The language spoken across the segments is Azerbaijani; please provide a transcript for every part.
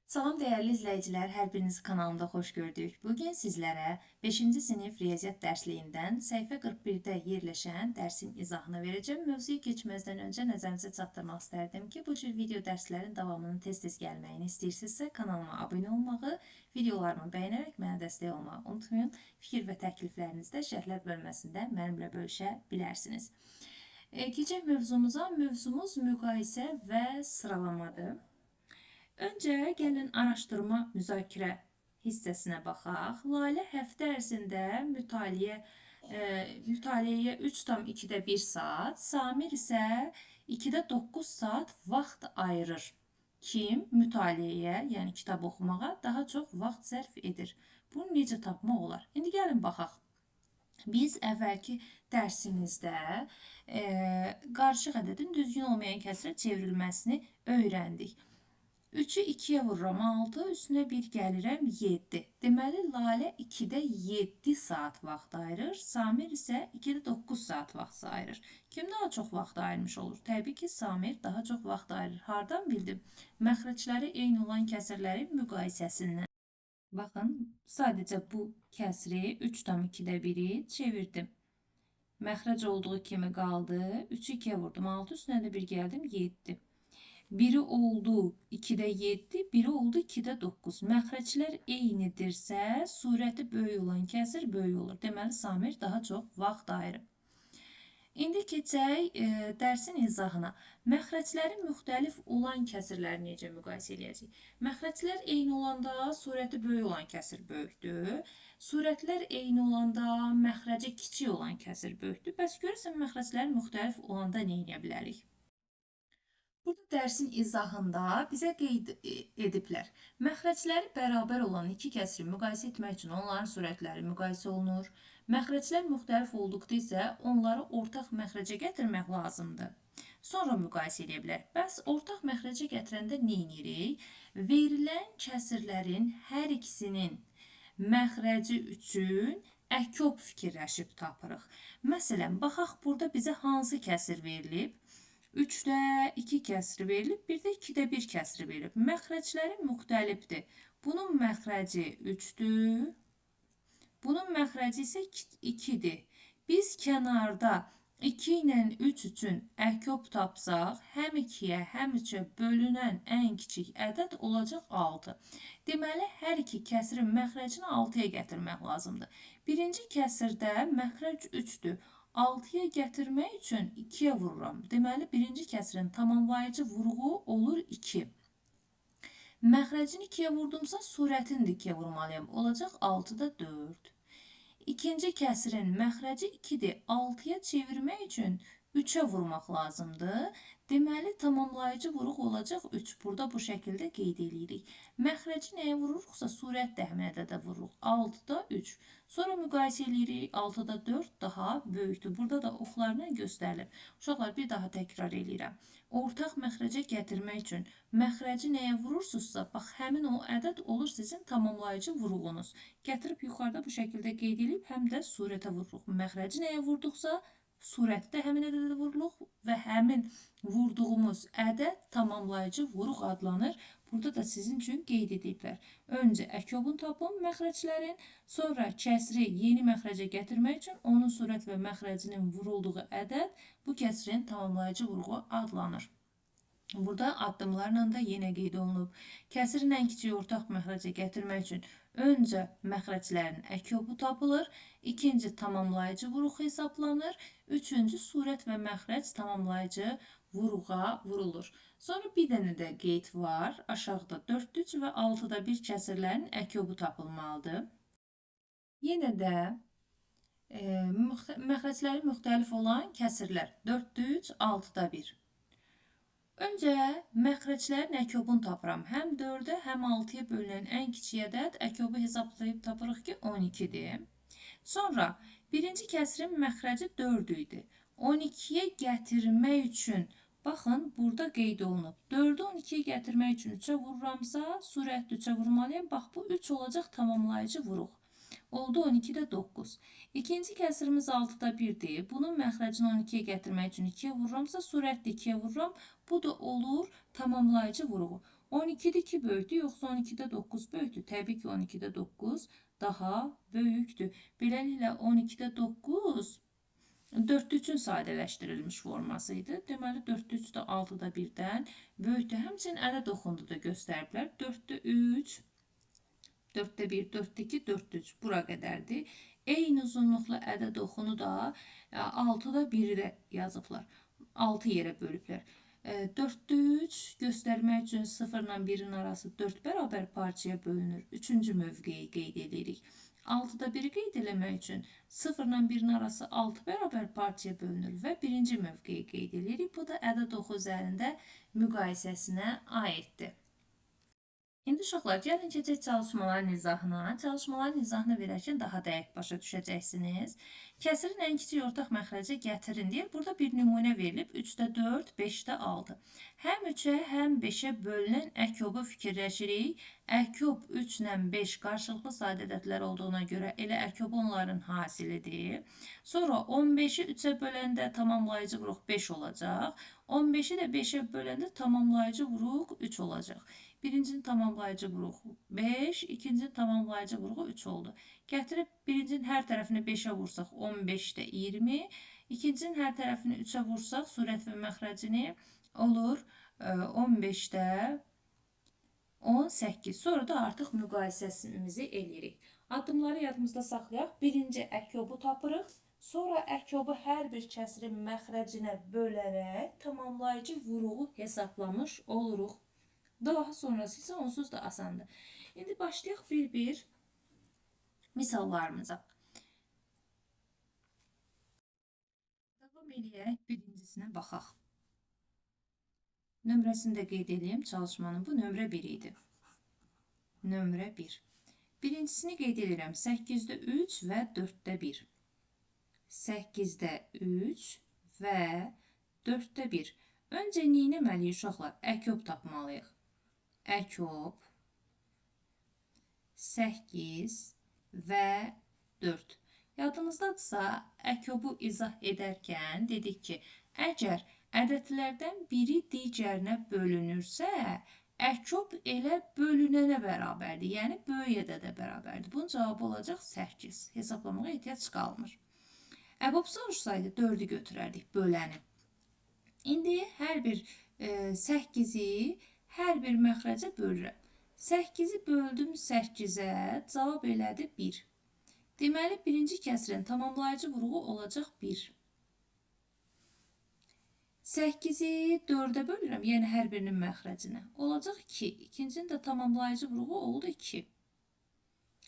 Salam dəyərli izləyicilər, hər birinizi kanalımda xoş gördük. Bugün sizlərə 5-ci sinif riyaziyyat dərsliyindən səhifə 41-də yerləşən dərsin izahını verəcəm. Mövzuya keçməzdən öncə nəzərinizə çatdırmaq istərdim ki, bu cür video dərslərin davamının tez-tez gəlməyini istəyirsinizsə, kanalıma abunə olmağı, videolarımı bəyənərək mənə dəstək olmağı unutmayın. Fikir və təkliflərinizi də şərhlər bölməsində mənimlə bölüşə bilərsiniz. Keçək mövzumuza. Mövzumuz müqayisə və sıralamadır. Öncə gəlin araşdırma müzakirə hissəsinə baxaq. Lalə həftə ərzində mütaliəyə 3,2-də 1 saat, Samir isə 2-də 9 saat vaxt ayırır. Kim mütaliəyə, yəni kitab oxumağa daha çox vaxt sərf edir? Bunu necə tapmaq olar? İndi gəlin baxaq. Biz əvvəlki dərsimizdə qarışıq ədədin düzgün olmayan kəsrə çevrilməsini öyrəndik. 3-ü 2-yə vururam 6, üstünə 1 gəlirəm 7. Deməli, Lalə 2-də 7 saat vaxt ayırır, Samir isə 2-də 9 saat vaxt ayırır. Kim daha çox vaxt ayırmış olur? Təbii ki, Samir daha çox vaxt ayırır. Hardan bildim? Məxrəcləri eyni olan kəsirlərin müqayisəsindən. Baxın, sadəcə bu kəsri 3,2-də 1-i çevirdim. Məxrəc olduğu kimi qaldı. 3-ü 2-yə vurdum 6, üstünə də 1 gəldim 7. Biri oldu 2-də 7, biri oldu 2-də 9. Məxrəclər eynidirsə, surəti böyük olan kəsir böyük olur. Deməli, Samir daha çox vaxt ayırır. İndi keçək dərsin izahına. Məxrəclərin müxtəlif olan kəsirləri necə müqayisə edəcəyik? Məxrəclər eyni olanda surəti böyük olan kəsir böyükdür. Surətlər eyni olanda məxrəci kiçik olan kəsir böyükdür. Bəs görürsən, məxrəclərin müxtəlif olanda nə edə bilərik? Burada dərsin izahında bizə qeyd ediblər. Məxrəcləri bərabər olan iki kəsri müqayisə etmək üçün onların surətləri müqayisə olunur. Məxrəclər müxtəlif olduqda isə onları ortaq məxrəcə gətirmək lazımdır. Sonra müqayisə edə bilər. Bəs ortaq məxrəcə gətirəndə nə edirik? Verilən kəsirlərin hər ikisinin məxrəci üçün əkob fikirləşib tapırıq. Məsələn, baxaq burada bizə hansı kəsir verilib? 3-də 2 kəsri verilib, bir də 2-də 1 kəsri verilib. Məxrəcləri müxtəlifdir. Bunun məxrəci 3-dür. Bunun məxrəci isə 2-dir. Biz kənarda 2 ilə 3 üçün əkob tapsaq, həm 2-yə, həm 3-ə bölünən ən kiçik ədəd olacaq 6. Deməli, hər iki kəsirin məxrəcini 6-ya gətirmək lazımdır. Birinci kəsirdə məxrəc 3-dür. 6-ya gətirmək üçün 2-yə vururam. Deməli, birinci kəsirin tamamlayıcı vuruğu olur 2. Məxrəcini 2-yə vurdumsa, surətini də 2-yə vurmalıyam. Olacaq 6-da 4. İkinci kəsirin məxrəci 2-dir. 6-ya çevirmək üçün 3-ə vurmaq lazımdır. Deməli, tamamlayıcı vuruq olacaq 3. Burada bu şəkildə qeyd edirik. Məxrəci nəyə vururuqsa, surət də həmin ədədə vururuq. 6-da 3. Sonra müqayisə edirik. 6-da 4 daha böyükdür. Burada da oxlarla göstərilir. Uşaqlar, bir daha təkrar edirəm. Ortaq məxrəcə gətirmək üçün məxrəci nəyə vurursunuzsa, bax, həmin o ədəd olur sizin tamamlayıcı vuruğunuz. Gətirib yuxarıda bu şəkildə qeyd edib, həm də surətə vururuq. Məxrəci nəyə vurduqsa, surətdə həmin ədədə vururuq və həmin vurduğumuz ədəd tamamlayıcı vuruq adlanır. Burada da sizin üçün qeyd ediblər. Öncə əkobun tapın məxrəclərin, sonra kəsri yeni məxrəcə gətirmək üçün onun surət və məxrəcinin vurulduğu ədəd bu kəsrin tamamlayıcı vuruğu adlanır. Burada addımlarla da yenə qeyd olunub. Kəsirin ən kiçik ortaq məxrəcə gətirmək üçün öncə məxrəclərin əkobu tapılır, ikinci tamamlayıcı vuruq hesablanır, üçüncü surət və məxrəc tamamlayıcı vuruğa vurulur. Sonra bir dənə də qeyd var. Aşağıda 4-3 və 6-da 1 kəsirlərin əkobu tapılmalıdır. Yenə də məxrəcləri müxtəlif olan kəsirlər 4-3, 6-da 1. Öncə məxrəclərin əkobunu tapıram. Həm 4-ə, həm 6-ya bölünən ən kiçik ədəd əkobu hesablayıb tapırıq ki, 12-dir. Sonra birinci kəsirin məxrəci 4 idi. 12-yə gətirmək üçün, baxın, burada qeyd olunub. 4-ü 12-yə gətirmək üçün 3-ə vururamsa, surətdə 3-ə vurmalıyam. Bax, bu 3 olacaq tamamlayıcı vuruq. Oldu 12-də 9. İkinci kəsirimiz 6-da 1-dir. Bunun məxrəcini 12-yə gətirmək üçün 2-yə vururamsa, surətdə 2-yə vururam. Bu da olur tamamlayıcı vuruğu. 12'də 2 böyükdür, yoxsa 12'də 9 böyükdür? Təbii ki, 12'də 9 daha böyükdür. Beləliklə 12'də 9 4'lü üçün sadələşdirilmiş forması idi. Deməli 4'lü 3 də 6'da 1-dən böyükdür. Həmçinin ədəd oxundu da göstəriblər. 4'də 3, 4'də 1, 4'də 2, 4'də 3 bura qədərdir. Eyni uzunluqla ədəd oxunu da 6'da 1-i də yazıblar. 6 yerə bölüblər. 4'də 3 göstərmək üçün 0 ilə 1-in arası 4 bərabər parçaya bölünür. Üçüncü mövqeyi qeyd edirik. 6'da 1'i qeyd eləmək üçün 0 ilə 1-in arası 6 bərabər parçaya bölünür və birinci mövqeyi qeyd edirik. Bu da ədəd oxu üzərində müqayisəsinə aiddir. İndi uşaqlar, gəlin keçək çalışmaların izahına. Çalışmaların izahını verərkən daha dəqiq başa düşəcəksiniz. Kəsirin ən kiçik ortaq məxrəcə gətirin deyir. Burada bir nümunə verilib. 3'də 4, 5'də 6. Həm 3'ə, həm 5'ə bölünən əkobu fikirləşirik. Əkob 3 ilə 5 qarşılıqlı sadə ədədlər olduğuna görə elə əkob onların hasilidir. Sonra 15'i 3'ə böləndə tamamlayıcı vuruq 5 olacaq. 15'i də 5'ə böləndə tamamlayıcı vuruq 3 olacaq. Birincinin tamamlayıcı vuruğu 5, ikincinin tamamlayıcı vuruğu 3 oldu. Gətirib birincinin hər tərəfini 5'ə vursaq 15'də 20, ikincinin hər tərəfini 3'ə vursaq surət və məxrəcini olur 15'də 18. Sonra da artıq müqayisəsimizi eləyirik. Addımları yadımızda saxlayaq. Birinci əkobu tapırıq. Sonra əkobu hər bir kəsirin məxrəcinə bölərək tamamlayıcı vuruğu hesablamış oluruq. Daha sonrası ise onsuz da asandır. Şimdi başlayaq bir-bir misallarımıza. Davam eləyək, birincisinə baxaq. Nömrəsini də qeyd edeyim, çalışmanın bu nömrə 1 idi. Nömrə 1. Birincisini qeyd edirəm, 8'də 3 və 4'də 1. 8'də 3 və 4'də 1. Öncə nə etməliyik uşaqlar? Əkob tapmalıyıq. Əkob 8 və 4. Yadınızdadırsa, əkobu izah edərkən dedik ki, əgər ədədlərdən biri digərinə bölünürsə, əkob elə bölünənə bərabərdir, yəni böyük ədədə bərabərdir. Bunun cavabı olacaq 8. Hesablamağa ehtiyac qalmır. Əbob sorursaydı 4'ü götürərdik, böləni. İndi hər bir 8'i hər bir məxrəcə bölürəm. 8'i böldüm 8'ə, cavab elədi 1. Deməli, birinci kəsirin tamamlayıcı vuruğu olacaq 1. 8'i 4'ə bölürəm, yəni hər birinin məxrəcinə. Olacaq 2. İkincinin də tamamlayıcı vuruğu oldu 2.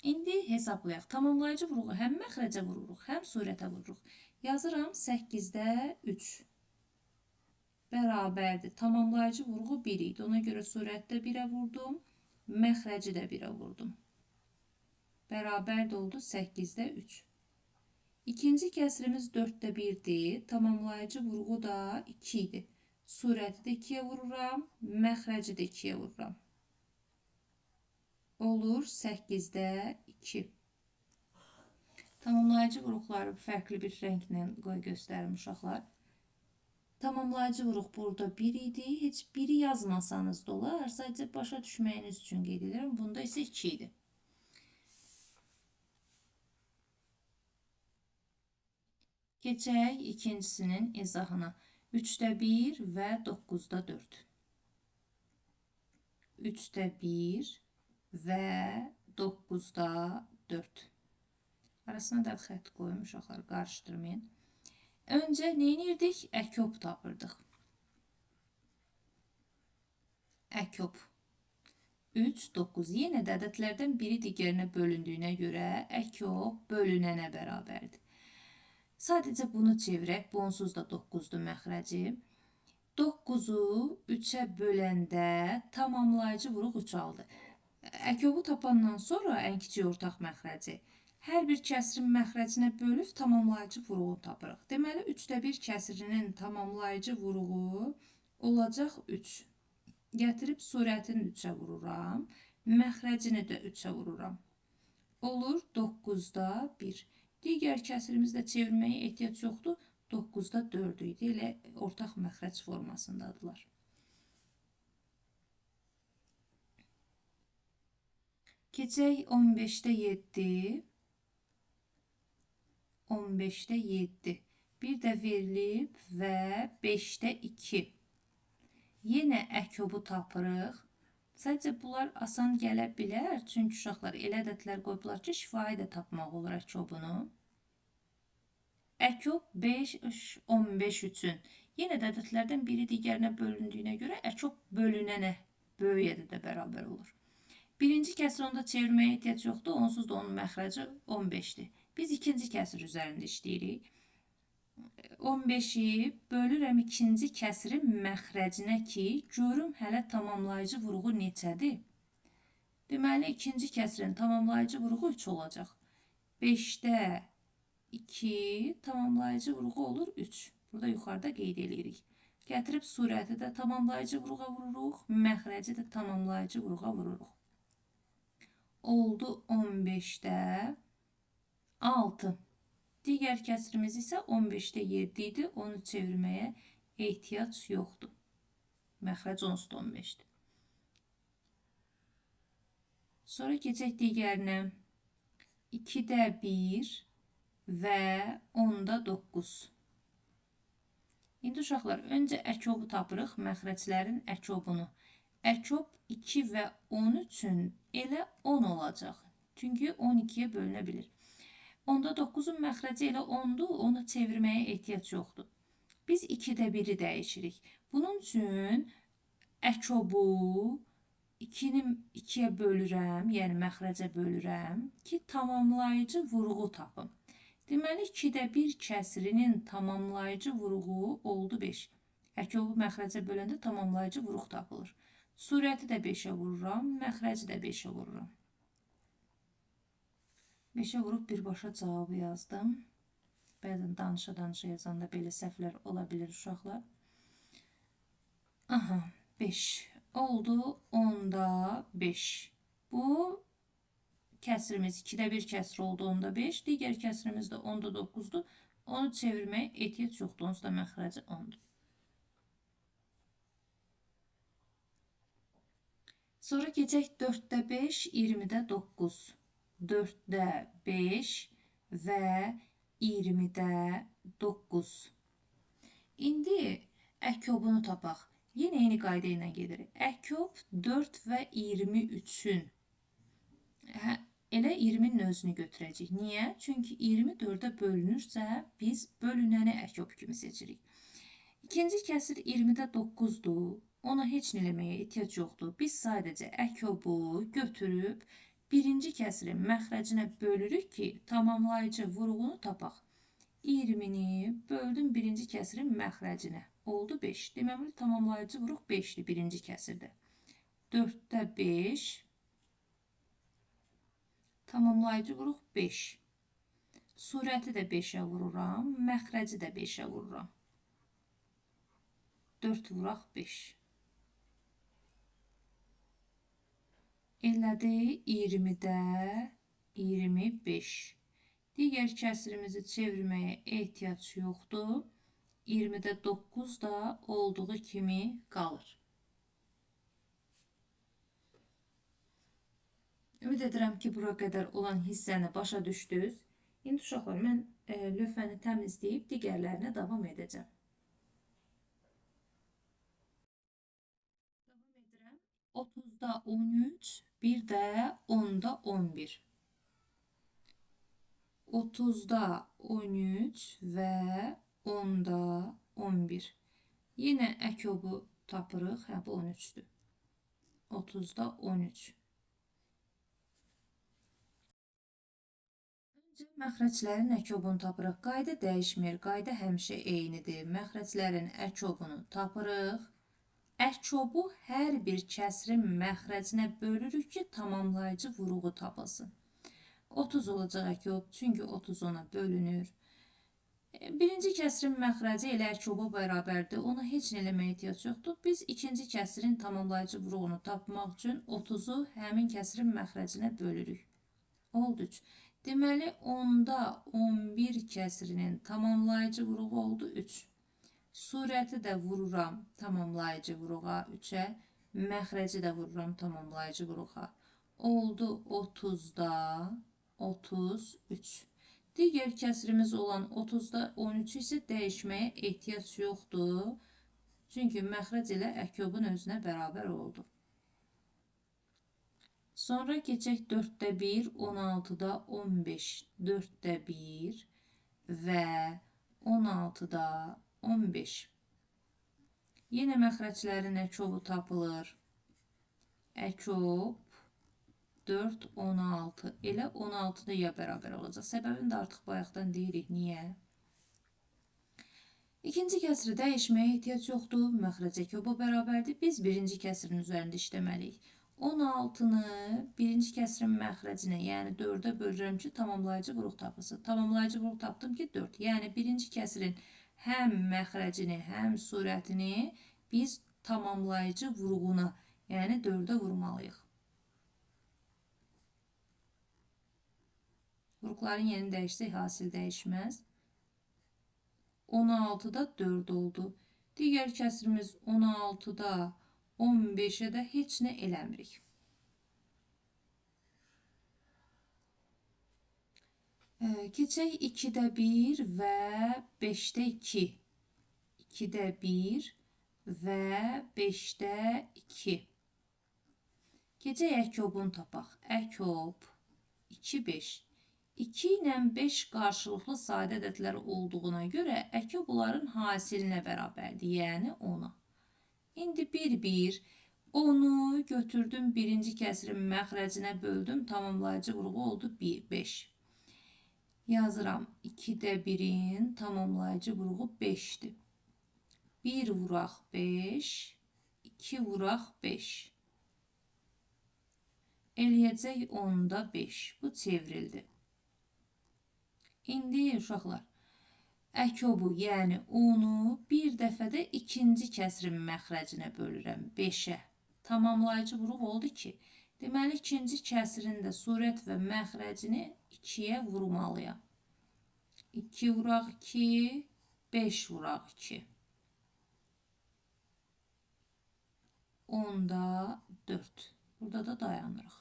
İndi hesablayaq. Tamamlayıcı vuruğu həm məxrəcə vururuq, həm surətə vururuq. Yazıram 8'də 3. Bərabərdir. Tamamlayıcı vuruğu 1 idi. Ona görə surətdə 1'ə vurdum. Məxrəci də 1'ə vurdum. Bərabər oldu 8'də 3. İkinci kəsirimiz 4'də 1'dir. Tamamlayıcı vuruğu da 2 idi. Surəti də 2'yə vururam. Məxrəci də 2'yə vururam. Olur 8'də 2. Tamamlayıcı vuruqları fərqli bir rənglə qoy göstərim uşaqlar. Tamamlayıcı vuruq burada 1 idi. Heç 1'i yazmasanız da olar. Sadəcə başa düşməyiniz üçün qeyd edirəm. Bunda isə 2 idi. Keçək ikincisinin izahına. 3'də 1 və 9'da 4. 3'də 1 və 9'da 4. Arasına da xətt qoyum uşaqlar, qarışdırmayın. Öncə nə edirdik? Əkob tapırdıq. Əkob 3, 9. Yenə də ədədlərdən biri digərinə bölündüyünə görə əkob bölünənə bərabərdir. Sadəcə bunu çevirək. Bu onsuz da 9'dur məxrəci. 9'u 3'ə böləndə tamamlayıcı vuruq 3 aldı. Əkobu tapandan sonra ən kiçik ortaq məxrəci. Hər bir kəsirin məxrəcinə bölüb tamamlayıcı vuruğu tapırıq. Deməli, 3'də 1 kəsirinin tamamlayıcı vuruğu olacaq 3. Gətirib surətini 3'ə vururam. Məxrəcini də 3'ə vururam. Olur 9'da 1. Digər kəsirimizdə çevirməyə ehtiyac yoxdur. 9'da 4 idi. Elə ortaq məxrəc formasındadılar. Keçək 15-də 7. 15-də 7. Bir də verilib və 5-də 2. Yenə əkobu tapırıq. Sadəcə bunlar asan gələ bilər. Çünki uşaqlar elə ədədlər qoyublar ki, şifahi də tapmaq olur əkobunu. Əkob 5, 15 üçün. Yenə də ədədlərdən biri digərinə bölündüyünə görə əkob bölünənə böyük ədədə bərabər olur. Birinci kəsri onda çevirməyə ehtiyac yoxdur. Onsuz da onun məxrəci 15-dir. Biz ikinci kəsr üzərində işləyirik. 15-i bölürəm ikinci kəsrin məxrəcinə ki, görüm hələ tamamlayıcı vurğu neçədir? Deməli, ikinci kəsrin tamamlayıcı vurğu 3 olacaq. 5-də 2 tamamlayıcı vurğu olur 3. Burada yuxarıda qeyd edirik. Gətirib surəti də tamamlayıcı vurğa vururuq, məxrəci də tamamlayıcı vurğa vururuq. Oldu 15-də 6. Digər kəsrimiz isə 15-də 7 idi. Onu çevirməyə ehtiyac yoxdur. Məxrəc onsuz da 15-dir. Sonra keçək digərinə. 2-də 1 və 10-da 9. İndi uşaqlar, öncə əkobu tapırıq, məxrəclərin əkobunu. Əkob 2 və 10 üçün elə 10 olacaq. Çünki 12-yə bölünə bilir. Onda 9-un məxrəci elə 10-dur, onu çevirməyə ehtiyac yoxdur. Biz 2-də 1-i dəyişirik. Bunun üçün əkobu 2-ni 2-yə bölürəm, yəni məxrəcə bölürəm ki, tamamlayıcı vurğu tapım. Deməli, 2-də 1 kəsrinin tamamlayıcı vurğu oldu 5. Əkobu məxrəcə böləndə tamamlayıcı vurğu tapılır. Surəti də 5-ə vururam, məxrəci də 5-ə vururam. 5-ə vurub birbaşa cavabı yazdım. Bəzən danışa-danışa yazanda belə səhvlər ola bilir uşaqlar. Aha, 5. Oldu 10-da 5. Bu kəsrimiz 2-də 1 kəsr oldu 10-da 5. Digər kəsrimiz də 10-da 9-dur. Onu çevirməyə ehtiyac yoxdur. Onsuz da məxrəci 10-dur. Sonra keçək 4-də 5, 20-də 9. 4-də 5 və 20-də 9. İndi əkobunu tapaq. Yenə eyni qayda ilə gedir. Əkob 4 və 23-ün elə 20-nin özünü götürəcək. Niyə? Çünki 24-ə bölünürsə, biz bölünəni əkob kimi seçirik. İkinci kəsir 20-də 9-dur. Ona heç nə eləməyə ehtiyac yoxdur. Biz sadəcə əkobu götürüb birinci kəsirin məxrəcinə bölürük ki, tamamlayıcı vurğunu tapaq. 20-ni böldüm birinci kəsirin məxrəcinə. Oldu 5. Deməli, tamamlayıcı vurğu 5-dir birinci kəsirdə. 4-də 5. Tamamlayıcı vurğu 5. Surəti də 5-ə vururam, məxrəci də 5-ə vururam. 4 vuraq 5. Elədi 20-də 25. Digər kəsrimizi çevirməyə ehtiyac yoxdur. 20-də 9 da olduğu kimi qalır. Ümid edirəm ki, bura qədər olan hissəni başa düşdünüz. İndi uşaqlar, mən lövhəni təmizləyib digərlərinə davam edəcəm. Davam edirəm. 30-da 13, bir də 10-da 11. 30-da 13 və 10-da 11. Yenə əkobu tapırıq. Hə, bu 13-dür. 30-da 13. Öncə məxrəclərin əkobunu tapırıq. Qayda dəyişmir. Qayda həmişə eynidir. Məxrəclərin əkobunu tapırıq. Əkobu hər bir kəsrin məxrəcinə bölürük ki, tamamlayıcı vurğu tapılsın. 30 olacaq əkob, çünki 30 ona bölünür. Birinci kəsrin məxrəci elə əkoba bərabərdir. Ona heç nə eləməyə ehtiyac yoxdur. Biz ikinci kəsrin tamamlayıcı vurğunu tapmaq üçün 30-u həmin kəsrin məxrəcinə bölürük. Oldu 3. Deməli, 10-da 11 kəsrinin tamamlayıcı vurğu oldu 3. Surəti də vururam tamamlayıcı vurğuğa 3-ə. Məxrəci də vururam tamamlayıcı vurğuğa. oldu 30'da 33. Digər kəsrimiz olan 30'da 13 isə dəyişməyə ehtiyac yoxdur. Çünki məxrəc ilə əkobun özünə bərabər oldu. Sonra keçək 4'də 1, 16'da 15, 4'də 1 və 16'da 15. Yenə məxrəclərin əkobu tapılır. Əkob 4, 16. Elə 16'da ya bərabər olacaq. Səbəbini də artıq bayaqdan deyirik. Niyə? İkinci kəsri dəyişməyə ehtiyac yoxdur. Məxrəc əkobu bərabərdir. Biz birinci kəsrin üzərində işləməliyik. 16'nı birinci kəsrin məxrəcinə, yəni 4'ə bölürəm ki, tamamlayıcı vuruq tapılsın. Tamamlayıcı vuruq tapdım ki, 4. Yəni birinci kəsrin həm məxrəcini, həm surətini biz tamamlayıcı vuruğuna, yəni 4'ə vurmalıyıq. Vuruqların yerini dəyişsək, hasil dəyişməz. 16'da 4 oldu. Digər kəsrimiz 16'da 15'ə də heç nə eləmirik. Keçək 2'də 1 və 5'də 2. 2'də 1 və 5'də 2. Keçək əkobunu tapaq. Əkob 2, 5. 2 ilə 5 qarşılıqlı sadə ədədlər olduğuna görə əkob onların hasilinə bərabərdir, yəni 10'a. İndi 1, 1. 10'u götürdüm birinci kəsrin məxrəcinə böldüm. Tamamlayıcı vuruğu oldu 1, 5. Yazıram 2'də 1'in tamamlayıcı vuruğu 5'dir. 1 vuraq 5, 2 vuraq 5. Eləyəcək 10'da 5. Bu çevrildi. İndi uşaqlar, əkobu, yəni 10'u bir dəfədə ikinci kəsrin məxrəcinə bölürəm 5'ə. Tamamlayıcı vuruq oldu 2. Deməli, ikinci kəsrin də surət və məxrəcini 2'yə vurmalıyam. 2 vuraq 2, 5 vuraq 2. 10'da 4. Burada da dayanırıq.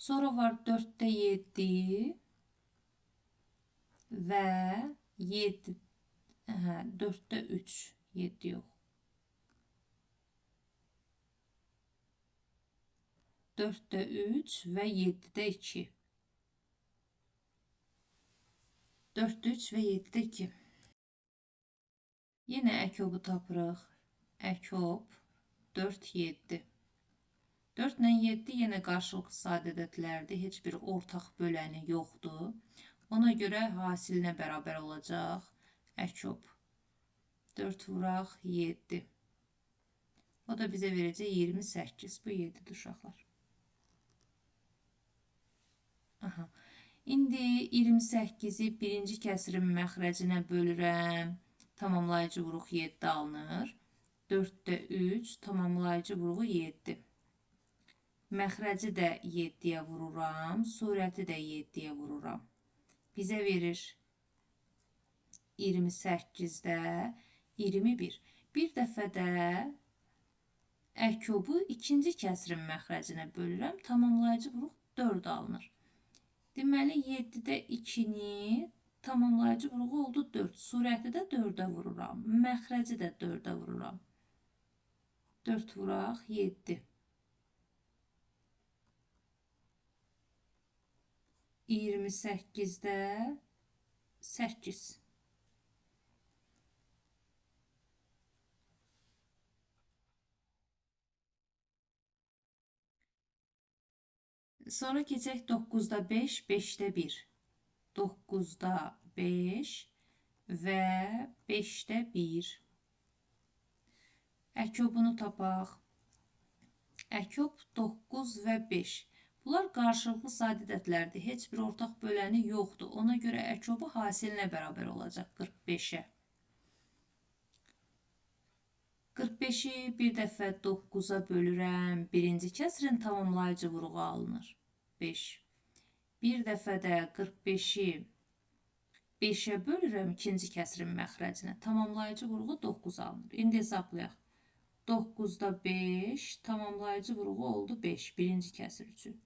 Sonra var 4'də 7 və 7. 4'də 3. 7 yox. 4'də 3 və 7'də 2. 4'də 3 və 7'də 2. Yenə əkobu tapırıq. Əkob 4, 7. 4 ilə 7 yenə qarşılıqlı sadə ədədlərdir. Heç bir ortaq böləni yoxdur. Ona görə hasilinə bərabər olacaq. Əkob 4 vuraq 7. O da bizə verəcək 28. Bu 7'dir uşaqlar. İndi 28'i birinci kəsrin məxrəcinə bölürəm. Tamamlayıcı vuruq 7 alınır. 4'də 3 tamamlayıcı vuruğu 7. Məxrəci də 7'yə vururam. Surəti də 7'yə vururam. Bizə verir 28'də 21. Bir dəfədə əkobu ikinci kəsrin məxrəcinə bölürəm. Tamamlayıcı vuruq 4 alınır. Deməli 7'də 2'ni tamamlayıcı vuruğu oldu 4. Surəti də 4'ə vururam. Məxrəci də 4'ə vururam. 4 vuraq 7. 28'də 8. Sonra keçək 9'da 5, 5'də 1. 9'da 5 və 5'də 1. Əkobunu tapaq. Əkob 9 və 5. Bunlar qarşılıqlı sadə ədədlərdir. Heç bir ortaq böləni yoxdur. Ona görə əkobu hasilinə bərabər olacaq 45'ə. 45'i bir dəfə 9'a bölürəm. Birinci kəsrin tamamlayıcı vuruğu alınır. 5. Bir dəfə də 45'i 5'ə bölürəm ikinci kəsrin məxrəcinə. Tamamlayıcı vuruğu 9 alınır. İndi hesablayaq. 9'da 5, tamamlayıcı vuruğu oldu 5. Birinci kəsir üçün.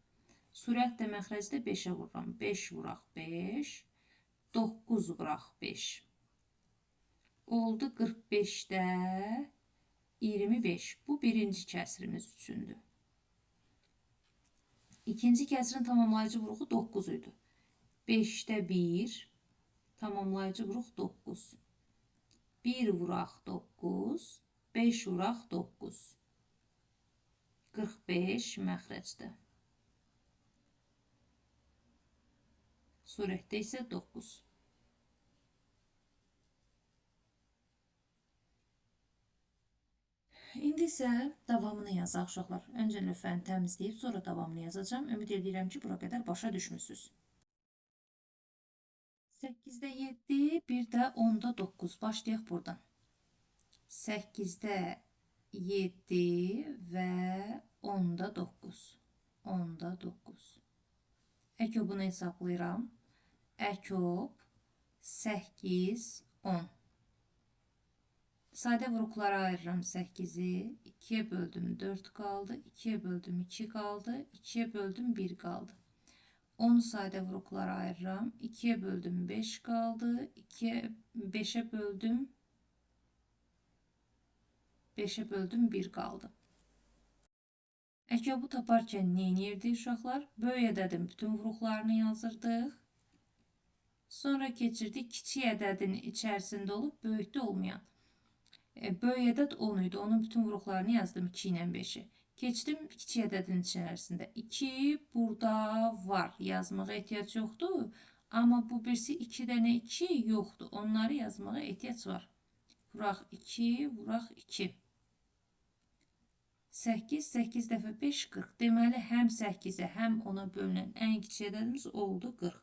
Sürətlə məxrəcdə 5'ə vururam. 5 vuraq 5, 9 vuraq 5. Oldu 45'də 25. Bu birinci kəsirimiz üçündür. İkinci kəsirin tamamlayıcı vuruğu 9 idi. 5'də 1, tamamlayıcı vuruq 9. 1 vuraq 9, 5 vuraq 9. 45 məxrəcdə. Surətdə isə 9. İndi isə davamını yazaq uşaqlar. Öncə lövhəni təmizləyib, sonra davamını yazacağım. Ümid edirəm ki, bura qədər başa düşmüsünüz. 8'də 7, bir də 10'da 9. Başlayaq buradan. 8'də 7 və 10'da 9. 10'da 9. Əkobunu hesablayıram. Əkob 8, 10. Sadə vuruqlara ayırıram 8'i. 2'ye böldüm 4 qaldı. 2'ye böldüm 2 qaldı. 2'ye böldüm 1 qaldı. 10 sadə vuruqlara ayırıram. 2'ye böldüm 5 qaldı. 5'e böldüm 1 qaldı. Əkobu taparkən nə edirdik uşaqlar? Böyük ədədin bütün vuruqlarını yazırdıq. Sonra keçirdik kiçik ədədin içərisində olub böyükdə olmayan. Böyük ədəd 10 idi. Onun bütün vuruqlarını yazdım 2 ilə 5'i. Keçdim kiçik ədədin içərisində. 2 burada var. Yazmağa ehtiyac yoxdur. Amma bu birisi 2 dənə 2 yoxdur. Onları yazmağa ehtiyac var. Vuraq 2, vuraq 2. 8, 8 dəfə 5, 40. Deməli, həm 8'ə, həm 10'a bölünən ən kiçik ədədimiz oldu 40.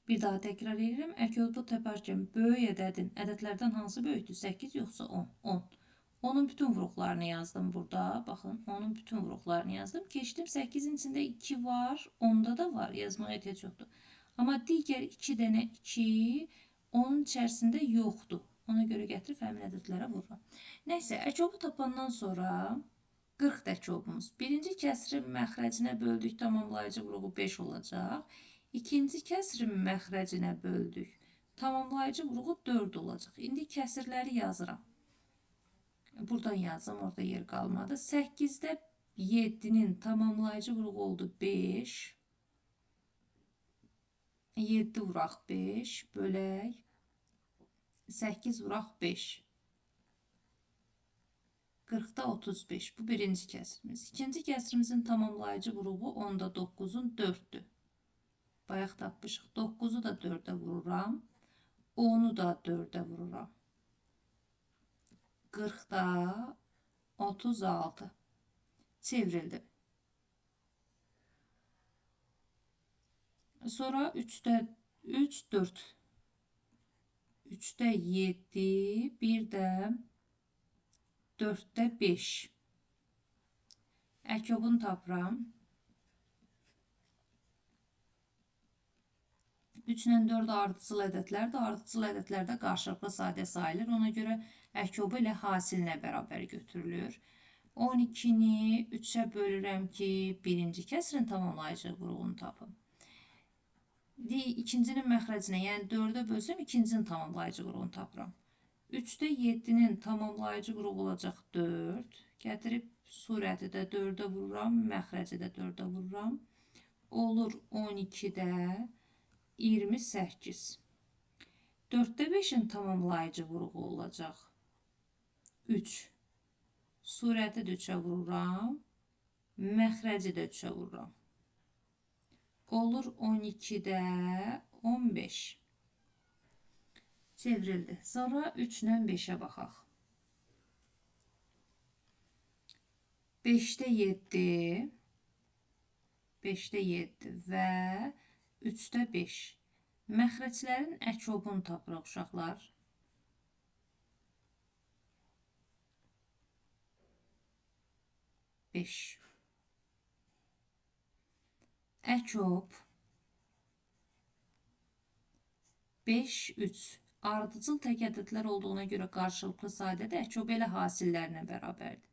Bir daha təkrar edirəm. Əkobu taparkən böyük ədədin, ədədlərdən hansı böyükdür? 8 yoxsa 10? 10. Onun bütün vuruqlarını yazdım burada. Baxın, onun bütün vuruqlarını yazdım. Keçdim 8'in içində 2 var, 10'da da var. Yazmağa ehtiyac yoxdur. Amma digər 2 dənə 2 onun içərisində yoxdur. Ona görə gətirib həmin ədədlərə vururam. Nəysə, əkobu tapandan sonra 40 əkobumuz. Birinci kəsirin məxrəcinə böldük, tamamlayıcı vuruğu 5 olacaq. İkinci kəsirin məxrəcinə böldük. Tamamlayıcı vuruğu 4 olacaq. İndi kəsirləri yazıram. Buradan yazdım, orada yer qalmadı. 8'də 7'nin tamamlayıcı vuruğu oldu 5. 7 vuraq 5, bölək. 8 vuraq 5. 40'da 35. Bu birinci kəsirimiz. İkinci kəsirimizin tamamlayıcı vuruğu 10'da 9'un 4'dür. Bayaq tapmışıq. 9'u da 4'ə vururam. 10'u da 4'ə vururam. 40'da 36. Çevrildi. Sonra 3'də 3, 4. 3'də 7, bir də 4'də 5. Əkobunu tapıram. 3 ilə 4 ardıcıl ədədlərdir. Ardıcıl ədədlərdə qarşılıqlı sadə sayılır. Ona görə əkobu ilə hasilinə bərabər götürülür. 12'ni 3'ə bölürəm ki, birinci kəsirin tamamlayıcı vuruğunu tapım. İkincinin məxrəcinə, yəni 4'ə bölsəm, ikincinin tamamlayıcı vuruğunu tapıram. 3'də 7'nin tamamlayıcı vuruğu olacaq 4. Gətirib surəti də 4'ə vururam, məxrəci də 4'ə vururam. Olur 12'də 28. 4'də 5'in tamamlayıcı vuruğu olacaq 3. Surəti də 3'ə vururam. Məxrəci də 3'ə vururam. Olur 12'də 15. Çevrildi. Sonra 3 ilə 5'ə baxaq. 5'də 7. 5'də 7 və 3'də 5. Məxrəclərin əkobunu tapırıq uşaqlar. 5. Əkob 5, 3. Ardıcıl tək ədədlər olduğuna görə qarşılıqlı sayda da əkö belə hasillərlə bərabərdir.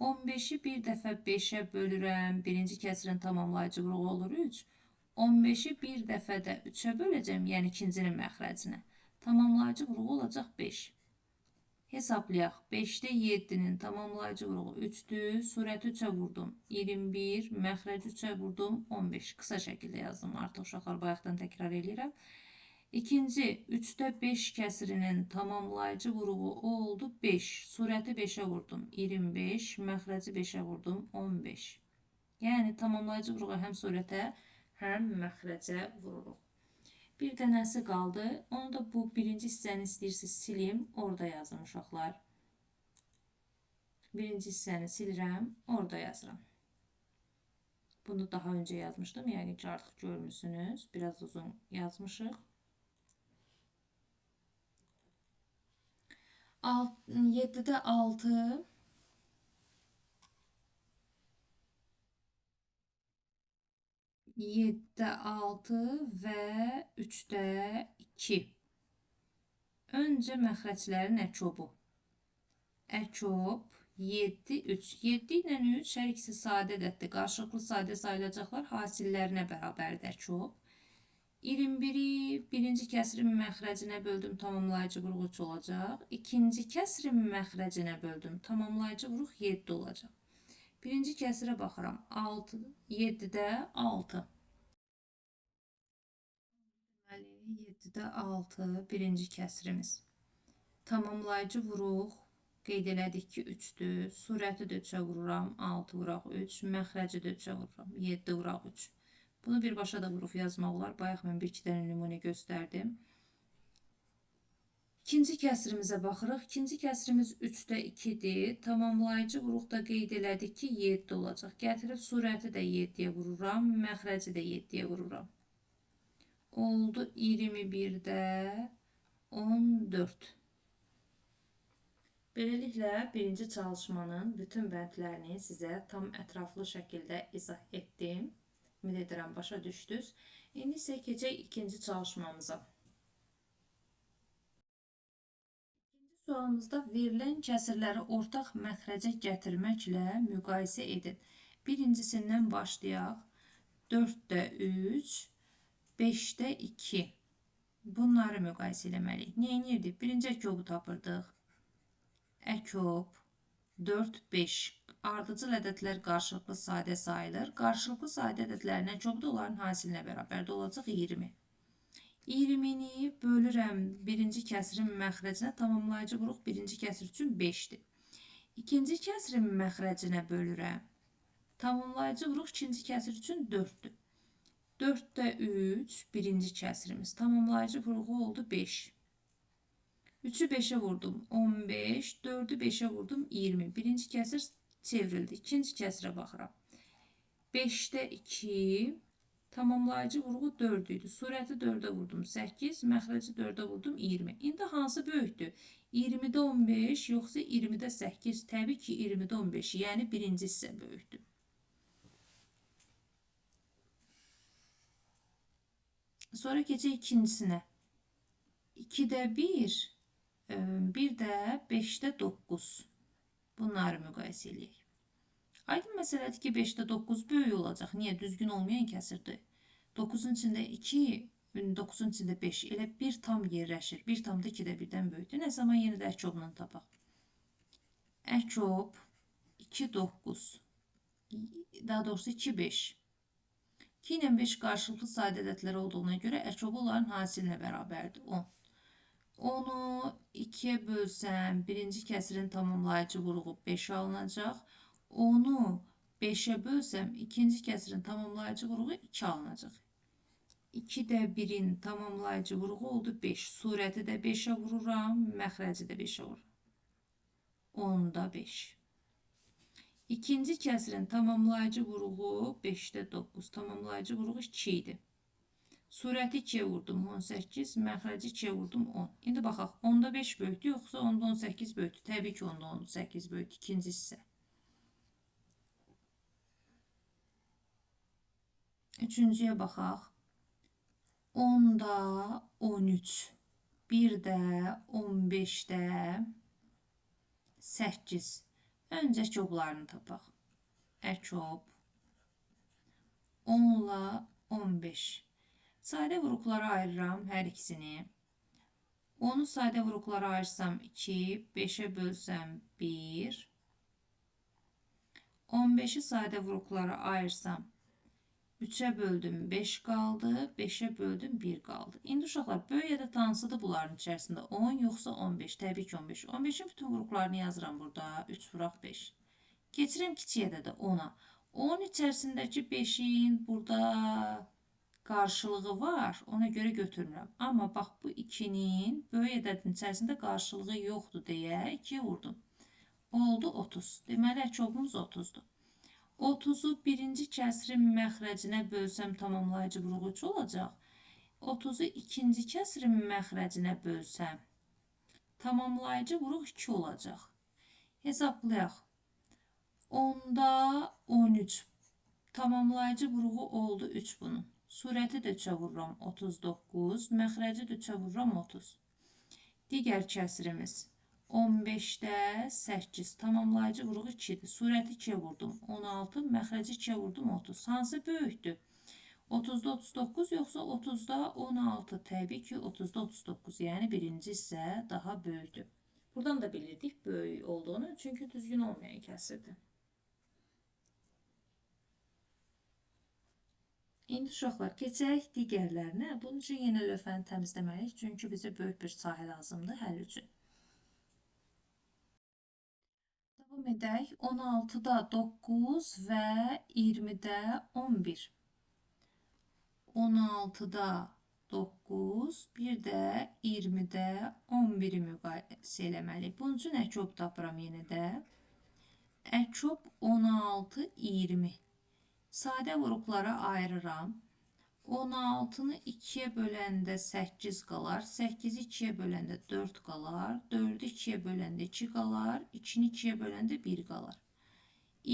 15'i bir dəfə 5'ə bölürəm. Birinci kəsirin tamamlayıcı vuruğu olur 3. 15'i bir dəfə də 3'ə böləcəm, yəni ikincinin məxrəcinə. Tamamlayıcı vuruğu olacaq 5. Hesablayaq. 5'də 7'nin tamamlayıcı vuruğu 3'dür. Surəti 3'ə vurdum. 21, məxrəci 3'ə vurdum. 15. Qısa şəkildə yazdım. Artıq uşaqlar bayaqdan təkrar edirəm. İkinci, 3'də 5 kəsirinin tamamlayıcı vuruğu oldu 5. Surəti 5'ə vurdum. 25, məxrəci 5'ə vurdum. 15. Yəni tamamlayıcı vuruğu həm surətə, həm məxrəcə vururuq. Bir dənəsi qaldı. Onu da bu birinci hissəni istəyirsiniz silim. Orada yazın uşaqlar. Birinci hissəni silirəm. Orada yazıram. Bunu daha önce yazmışdım. Yəni ki artıq görmüsünüz. Biraz uzun yazmışıq. 7'də 6, 7'də 6 və 3'də 2. Öncə məxrəclərin əkobu. Əkob 7, 3. 7 ilə 3 hər ikisi sadə ədəddir. Qarşılıqlı sadə sayılacaqlar hasillərinə bərabərdir əkob. 21'i birinci kəsirin məxrəcinə böldüm, tamamlayıcı vuruq 3 olacaq. İkinci kəsirin məxrəcinə böldüm, tamamlayıcı vuruq 7 olacaq. Birinci kəsirə baxıram. 6, 7'də 6. Deməli, 7'də 6 birinci kəsirimiz. Tamamlayıcı vuruq qeyd elədik ki 3'dür. Surəti də 3'ə vururam. 6 vuraq 3. Məxrəci də 3'ə vururam. 7 vuraq 3. Bunu birbaşa da vurub yazmaq olar. Bayaq mən bir-iki dənə nümunə göstərdim. İkinci kəsirimizə baxırıq. İkinci kəsirimiz 3'də 2'dir. Tamamlayıcı vuruqda qeyd elədik ki 7 olacaq. Gətirib surəti də 7'yə vururam. Məxrəci də 7'yə vururam. Oldu 21'də 14. Beləliklə birinci çalışmanın bütün bəndlərini sizə tam ətraflı şəkildə izah etdim. Ümid edirəm başa düşdünüz. İndi isə keçək ikinci çalışmamıza. İkinci sualımızda verilən kəsirləri ortaq məxrəcə gətirməklə müqayisə edin. Birincisindən başlayaq. 4'də 3, 5'də 2. Bunları müqayisə eləməliyik. Nə edirdik? Birinci əkobu tapırdıq. Əkob 4, 5. Ardıcıl ədədlər qarşılıqlı sadə sayılır. Qarşılıqlı sadə ədədlərin əkobu da onların hasilinə bərabərdə olacaq 20. 20'ni bölürəm birinci kəsirin məxrəcinə, tamamlayıcı vuruq birinci kəsir üçün 5'dir. İkinci kəsirin məxrəcinə bölürəm. Tamamlayıcı vuruq ikinci kəsir üçün 4'dür. 4'də 3 birinci kəsirimiz. Tamamlayıcı vuruğu oldu 5. 3'ü 5'e vurdum 15, 4'ü 5'e vurdum 20. Birinci kəsir çevrildi. İkinci kəsirə baxıram. 5'də 2, tamamlayıcı vuruğu 4 idi. Surəti 4'ə vurdum 8, məxrəci 4'ə vurdum 20. İndi hansı böyükdür? 20'də 15 yoxsa 20'də 8? Təbii ki 20'də 15, yəni birinci hissə böyükdür. Sonra keçək ikincisinə. 2'də 1, bir də 5'də 9. Bunları müqayisə edək. Aydın məsələdir ki 5'də 9 böyük olacaq. Niyə? Düzgün olmayan kəsirdir. 9'un içində 2, 9'un içində 5. Elə bir tam yerləşir. 1 tam da 2'də 1-dən böyükdür. Nə zaman yenə də əkobla tapaq. Əkob 2, 9. Daha doğrusu 2, 5. 2 ilə 5 qarşılıqlı sadə ədədlər olduğuna görə əkobu onların hasilinə bərabərdir. 10. Onu 2'ye bölsəm, birinci kəsirin tamamlayıcı vuruğu 5 alınacaq. Onu 5'e bölsəm, ikinci kəsirin tamamlayıcı vuruğu 2 alınacaq. 2'də 1'in tamamlayıcı vuruğu oldu 5. Surəti də 5'ə vururam, məxrəci də 5'ə vururam. 10'da 5. İkinci kəsirin tamamlayıcı vuruğu 5'də 9. Tamamlayıcı vuruğu 2 idi. Surəti 2'yə vurdum 18, məxrəci 2'yə vurdum 10. İndi baxaq, 10'da 5 böyükdür, yoxsa 10'da 18 böyükdür? Təbii ki 10'da 18 böyükdür, ikinci hissə. Üçüncüyə baxaq. 10'da 13. 1-də, 15-də, 8. Öncə koblarını tapaq. Əkob 10-la 15. Sadə vuruqlara ayırıram hər ikisini. 10'u sadə vuruqlara ayırsam 2, 5'e bölsəm 1. 15'i sadə vuruqlara ayırsam 3'e böldüm 5 qaldı, 5'e böldüm 1 qaldı. İndi uşaqlar böyük ədəd hansıdır bunların içərisində? 10 yoxsa 15? Təbii ki 15. 15'in bütün vuruqlarını yazıram burada. 3 vuraq 5. Keçirəm kiçik ədədə 10'a. 10'un içərisindəki 5'in burada qarşılığı var. Ona görə götürmürəm. Amma bax bu 2'nin böyük ədədin içərisində qarşılığı yoxdur deyə 2'yə vurdum. Oldu 30. Deməli əkobumuz 30'dur. 30'u birinci kəsrin məxrəcinə bölsəm tamamlayıcı vuruq 3 olacaq. 30'u ikinci kəsrin məxrəcinə bölsəm tamamlayıcı vuruq 2 olacaq. Hesablayaq. 10'da 13. Tamamlayıcı vuruğu oldu 3 bunun. Surəti də 3'ə vururam 39. Məxrəci də 3'ə vururam 30. Digər kəsrimiz 15'də 8. Tamamlayıcı vuruq 2'dir. Surəti 2'yə vurdum 16. Məxrəci 2'yə vurdum 30. Hansı böyükdür? 30'da 39 yoxsa 30'da 16? Təbii ki 30'da 39. Yəni birinci isə daha böyükdür. Buradan da bilirdik böyük olduğunu. Çünki düzgün olmayan kəsirdir. İndi uşaqlar keçək digərlərinə. Bunun üçün yenə lövhəni təmizləməliyik. Çünki bizə böyük bir sahə lazımdır həll üçün. Davam edək. 16'da 9 və 20'də 11. 16'da 9, bir də 20'də 11'i müqayisə eləməliyik. Bunun üçün əkob tapıram yenə də. Əkob 16, 20. Sadə vuruqlara ayırıram. 16'nı 2'ye böləndə 8 qalar. 8'i 2'ye böləndə 4 qalar. 4'ü 2'ye böləndə 2 qalar. 2'ni 2'ye böləndə 1 qalar.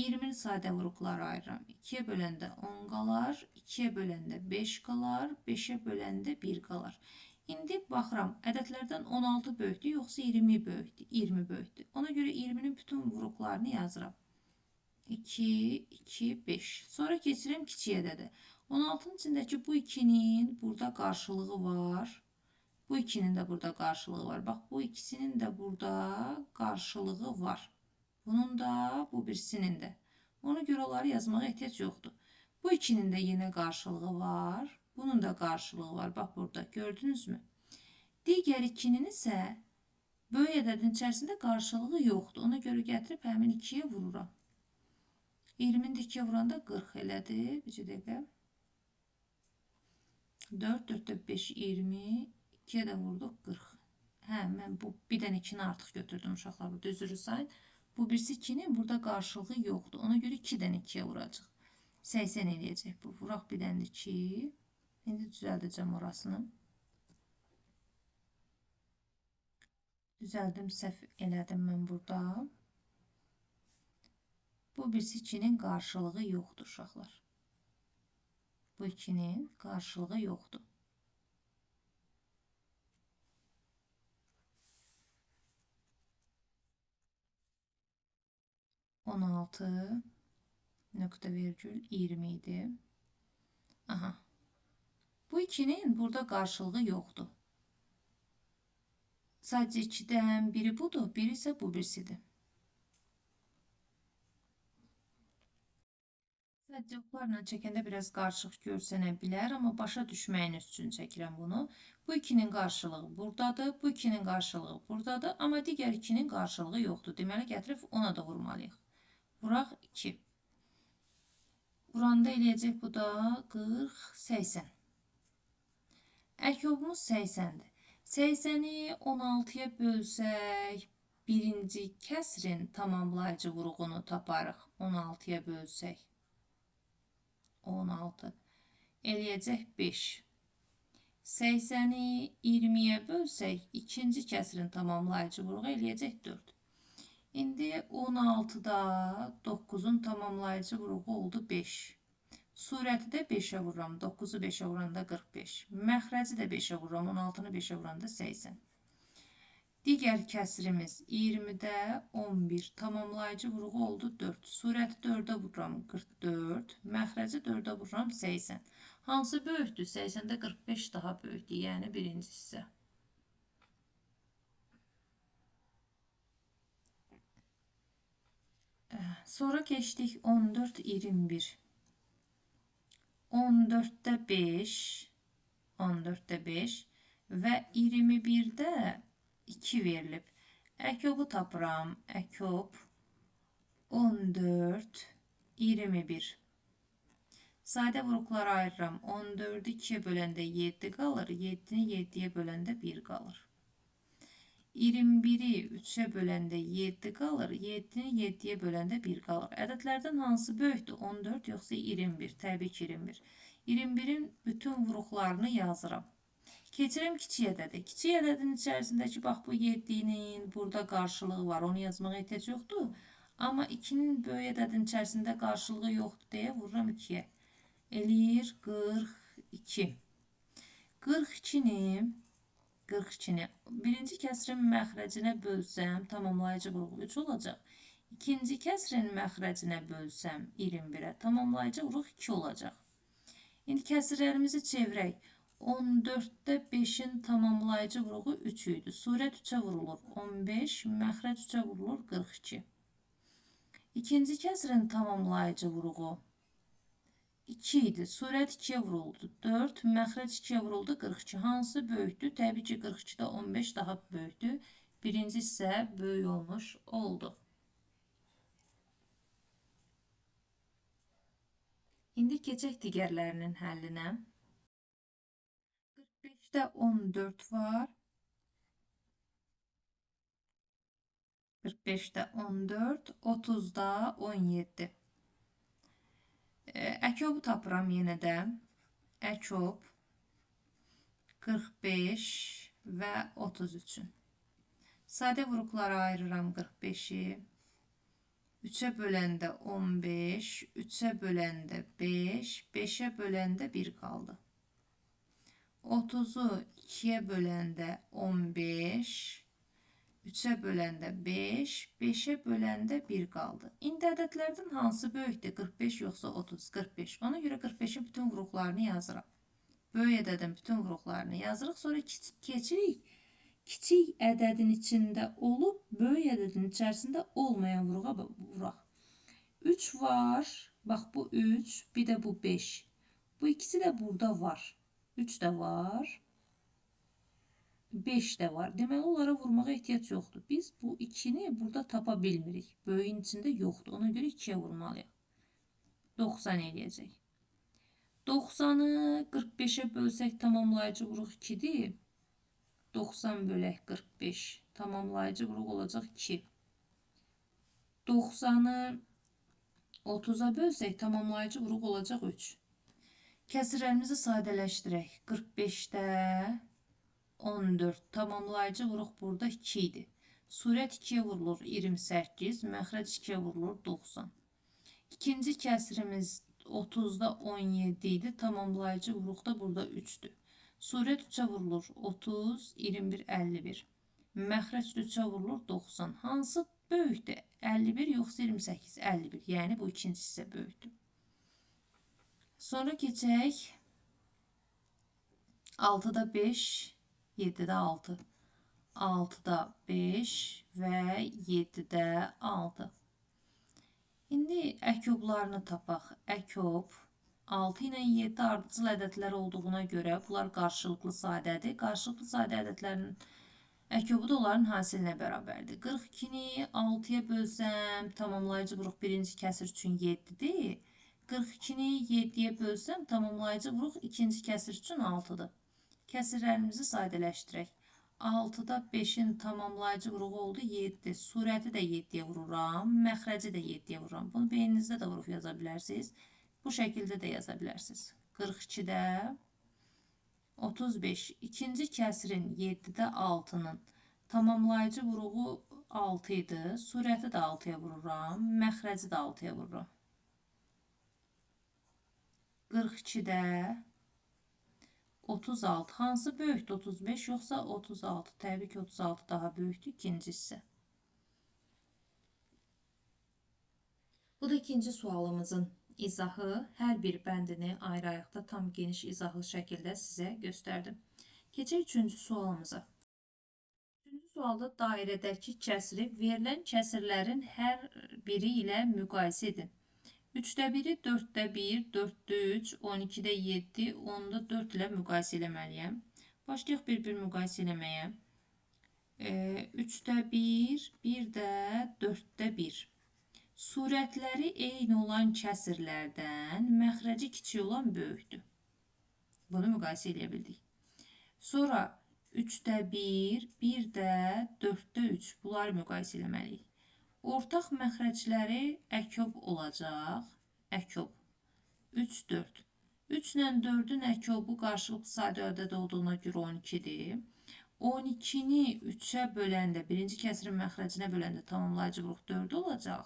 20'ni sadə vuruqlara ayırıram. 2'ye böləndə 10 qalar. 2'ye böləndə 5 qalar. 5'e böləndə 1 qalar. İndi baxıram, ədədlərdən 16 böyükdür, yoxsa 20 böyükdür? 20 böyükdür. Ona görə 20'nin bütün vuruqlarını yazıram. 2, 2, 5. Sonra keçirəm kiçik ədədə. 16'nın içindəki bu 2'nin burada qarşılığı var. Bu 2'nin də burada qarşılığı var. Bax, bu ikisinin də burada qarşılığı var. Bunun da, bu birisinin də. Ona görə onları yazmağa ehtiyac yoxdur. Bu 2'nin də yenə qarşılığı var. Bunun da qarşılığı var. Bax, burada. Gördünüzmü? Digər 2'nin isə böyük ədədin içərisində qarşılığı yoxdur. Ona görə gətirib həmin 2'yə vururam. 20'ni də 2'yə vuranda 40 elədi. Bir dəqiqə. 4, 4'də 5, 20. 2'yə də vurduq 40. Hə, mən bu bir dənə 2'ni artıq götürdüm uşaqlar. Burada üzrü sayın. Bu birisi 2'nin burada qarşılığı yoxdur. Ona görə 2 dənə 2'yə vuracaq. 80 eləyəcək bu. Vuraq bir dənə 2. İndi düzəldəcəm orasını. Düzəldim, səhv elədim mən burada. Bu birisi 2'nin qarşılığı yoxdur uşaqlar. Bu 2'nin qarşılığı yoxdur. (16,20 idi. Aha. Bu 2'nin burada qarşılığı yoxdur. Sadəcə 2'dən biri budur, biri isə bu birisidir. Sadəcə oxlarla çəkəndə biraz qarışıq görsənə bilər, amma başa düşməyiniz üçün çəkirəm bunu. Bu 2'nin qarşılığı buradadır, bu 2'nin qarşılığı buradadır, amma digər 2'nin qarşılığı yoxdur. Deməli, gətirib ona da vurmalıyıq. Vuraq 2. Vuranda eləyəcək bu da 40, 80. Əkobumuz 80'dir. 80'i 16'ya bölsək, birinci kəsrin tamamlayıcı vuruğunu taparıq. 16'ya bölsək. 16. Eləyəcək 5. 80'i 20'ye bölsək, ikinci kəsrin tamamlayıcı vuruğu eləyəcək 4. İndi 16'da 9'un tamamlayıcı vuruğu oldu 5. Surəti də 5'ə vururam. 9'u 5'ə vuranda 45. Məxrəci də 5'ə vururam. 16'nı 5'ə vuranda 80. Digər kəsrimiz 20-də 11. Tamamlayıcı vurğu oldu 4. Surəti 4-ə vururam 44. Məxrəci 4-ə vururam 80. Hansı böyükdür? 80-də 45 daha böyükdür. Yəni birinci hissə. Sonra keçdik 14-21. 14-də 5. 14-də 5 və 21-də 2 verilib. Əkobu tapıram. Əkob 14, 21. Sadə vuruqlara ayırıram. 14-ü 2-yə böləndə 7 qalır. 7-ni 7-yə böləndə 1 qalır. 21-i 3-ə böləndə 7 qalır. 7-ni 7-yə böləndə 1 qalır. Ədədlərdən hansı böyükdür? 14 yoxsa 21? Təbii ki 21. 21-in bütün vuruqlarını yazıram. Keçirəm kiçik ədədə. Kiçik ədədin içərisindəki bax bu 7-nin burada qarşılığı var. Onu yazmağa ehtiyac yoxdur. Amma 2-nin böyük ədədin içərisində qarşılığı yoxdur deyə vururam 2-yə. Eləyir 42. 42-ni birinci kəsrin məxrəcinə bölsəm tamamlayıcı vuruq 3 olacaq. İkinci kəsrin məxrəcinə bölsəm 21-ə tamamlayıcı vuruq 2 olacaq. İndi kəsirlərimizi çevirək. 14-də 5-in tamamlayıcı vuruğu 3 idi. Surət 3-ə vurulur 15, məxrəc 3-ə vurulur 42. İkinci kəsrin tamamlayıcı vuruğu 2 idi. Surət 2-yə vuruldu 4, məxrəc 2-yə vuruldu 42. Hansı böyükdür? Təbii ki 42-də 15 daha böyükdür. Birinci hissə böyük olmuş oldu. İndi keçək digərlərinin həllinə. 45'te 14 var. 45'te 14, 30'da 17. Əkobu tapıram yenə də. Əkob 45 və 33-ün. Sadə vuruqlara ayırıram 45-i. 3'ə böləndə 15, 3'ə böləndə 5, 5'ə böləndə 1 qaldı. 30'u 2'ye böləndə 15, 3'ə böləndə 5, 5'ə böləndə 1 qaldı. İndi ədədlərdən hansı böyükdür? 45 yoxsa 30? 45. Ona görə 45'in bütün vuruqlarını yazıram. Böyük ədədin bütün vuruqlarını yazırıq. Sonra keçirik. Kiçik ədədin içində olub, böyük ədədin içərisində olmayan vuruğa vuraq. 3 var. Bax bu 3, bir də bu 5. Bu ikisi də burada var. 3 də var. 5 də var. Deməli, onlara vurmağa ehtiyac yoxdur. Biz bu 2-ni burada tapa bilmirik. Böyüyün içində yoxdur. Ona görə 2-yə vurmalıyıq. 90 eləyəcək. 90-ı 45'ə bölsək tamamlayıcı vuruq 2-dir. 90 bölək 45. Tamamlayıcı vuruq olacaq 2. 90'ı 30'a bölsək tamamlayıcı vuruq olacaq 3. Kəsirlərimizi sadələşdirək. 45'də 14. Tamamlayıcı vuruq burada 2 idi. Surət 2'yə vurulur 28. Məxrəc 2'yə vurulur 90. İkinci kəsirimiz 30'da 17 idi. Tamamlayıcı vuruq da burada 3'dür. Surət 3'ə vurulur 30, 21, 51. Məxrəc 3'ə vurulur 90. Hansı böyükdür? 51 yoxsa 28? 51. Yəni bu ikinci hissə böyükdür. Sonra keçək 6'da 5, 7'də 6. 6'da 5 və 7'də 6. İndi əkoblarını tapaq. Əkob 6 ilə 7 ardıcıl ədədlər olduğuna görə bunlar qarşılıqlı sadədir. Qarşılıqlı sadə ədədlərin əkobu da onların hasilinə bərabərdir. 42-ni 6'ya bölsəm tamamlayıcı vuruq birinci kəsir üçün 7-dir. 42-ni 7'ye bölsəm tamamlayıcı vuruq ikinci kəsir üçün 6'dır. Kəsirlərimizi sadələşdirək. 6'da 5'in tamamlayıcı vuruğu oldu 7. Surəti də 7'ye vururam. Məxrəci də 7'ye vururam. Bunu beyninizdə də vurub yaza bilərsiniz. Bu şəkildə də yaza bilərsiniz. 42'də 35. İkinci kəsirin 7'də 6'nın tamamlayıcı vuruğu 6 idi. Surəti də 6'ya vururam. Məxrəci də 6'ya vururam. 42'də 36. Hansı böyükdür? 35 yoxsa 36? Təbii ki, 36 daha böyükdür. İkincisi. Bu da ikinci sualımızın izahı. Hər bir bəndini ayrı-ayrıqda tam geniş izahlı şəkildə sizə göstərdim. Keçək üçüncü sualımıza. Üçüncü sualda dairədəki kəsiri verilən kəsirlərin hər biri ilə müqayisə edin. 3'də 1'i, 4'də 1, 4'də 3, 12'də 7, 10'da 4 ilə müqayisə eləməliyəm. Başlayaq bir-bir müqayisə eləməyə. 3'də 1, 1 də 4'də 1. Surətləri eyni olan kəsirlərdən məxrəci kiçik olan böyükdür. Bunu müqayisə eləyə bildik. Sonra 3'də 1, 1 də 4'də 3. Bunları müqayisə eləməliyik. Ortaq məxrəcləri əkob olacaq. Əkob. 3, 4. 3 ilə 4'ün əkobu qarşılıqlı sadə ədəd olduğuna görə 12'dir. 12'ni 3'ə böləndə, birinci kəsirin məxrəcinə böləndə tamamlayıcı vuruq 4 olacaq.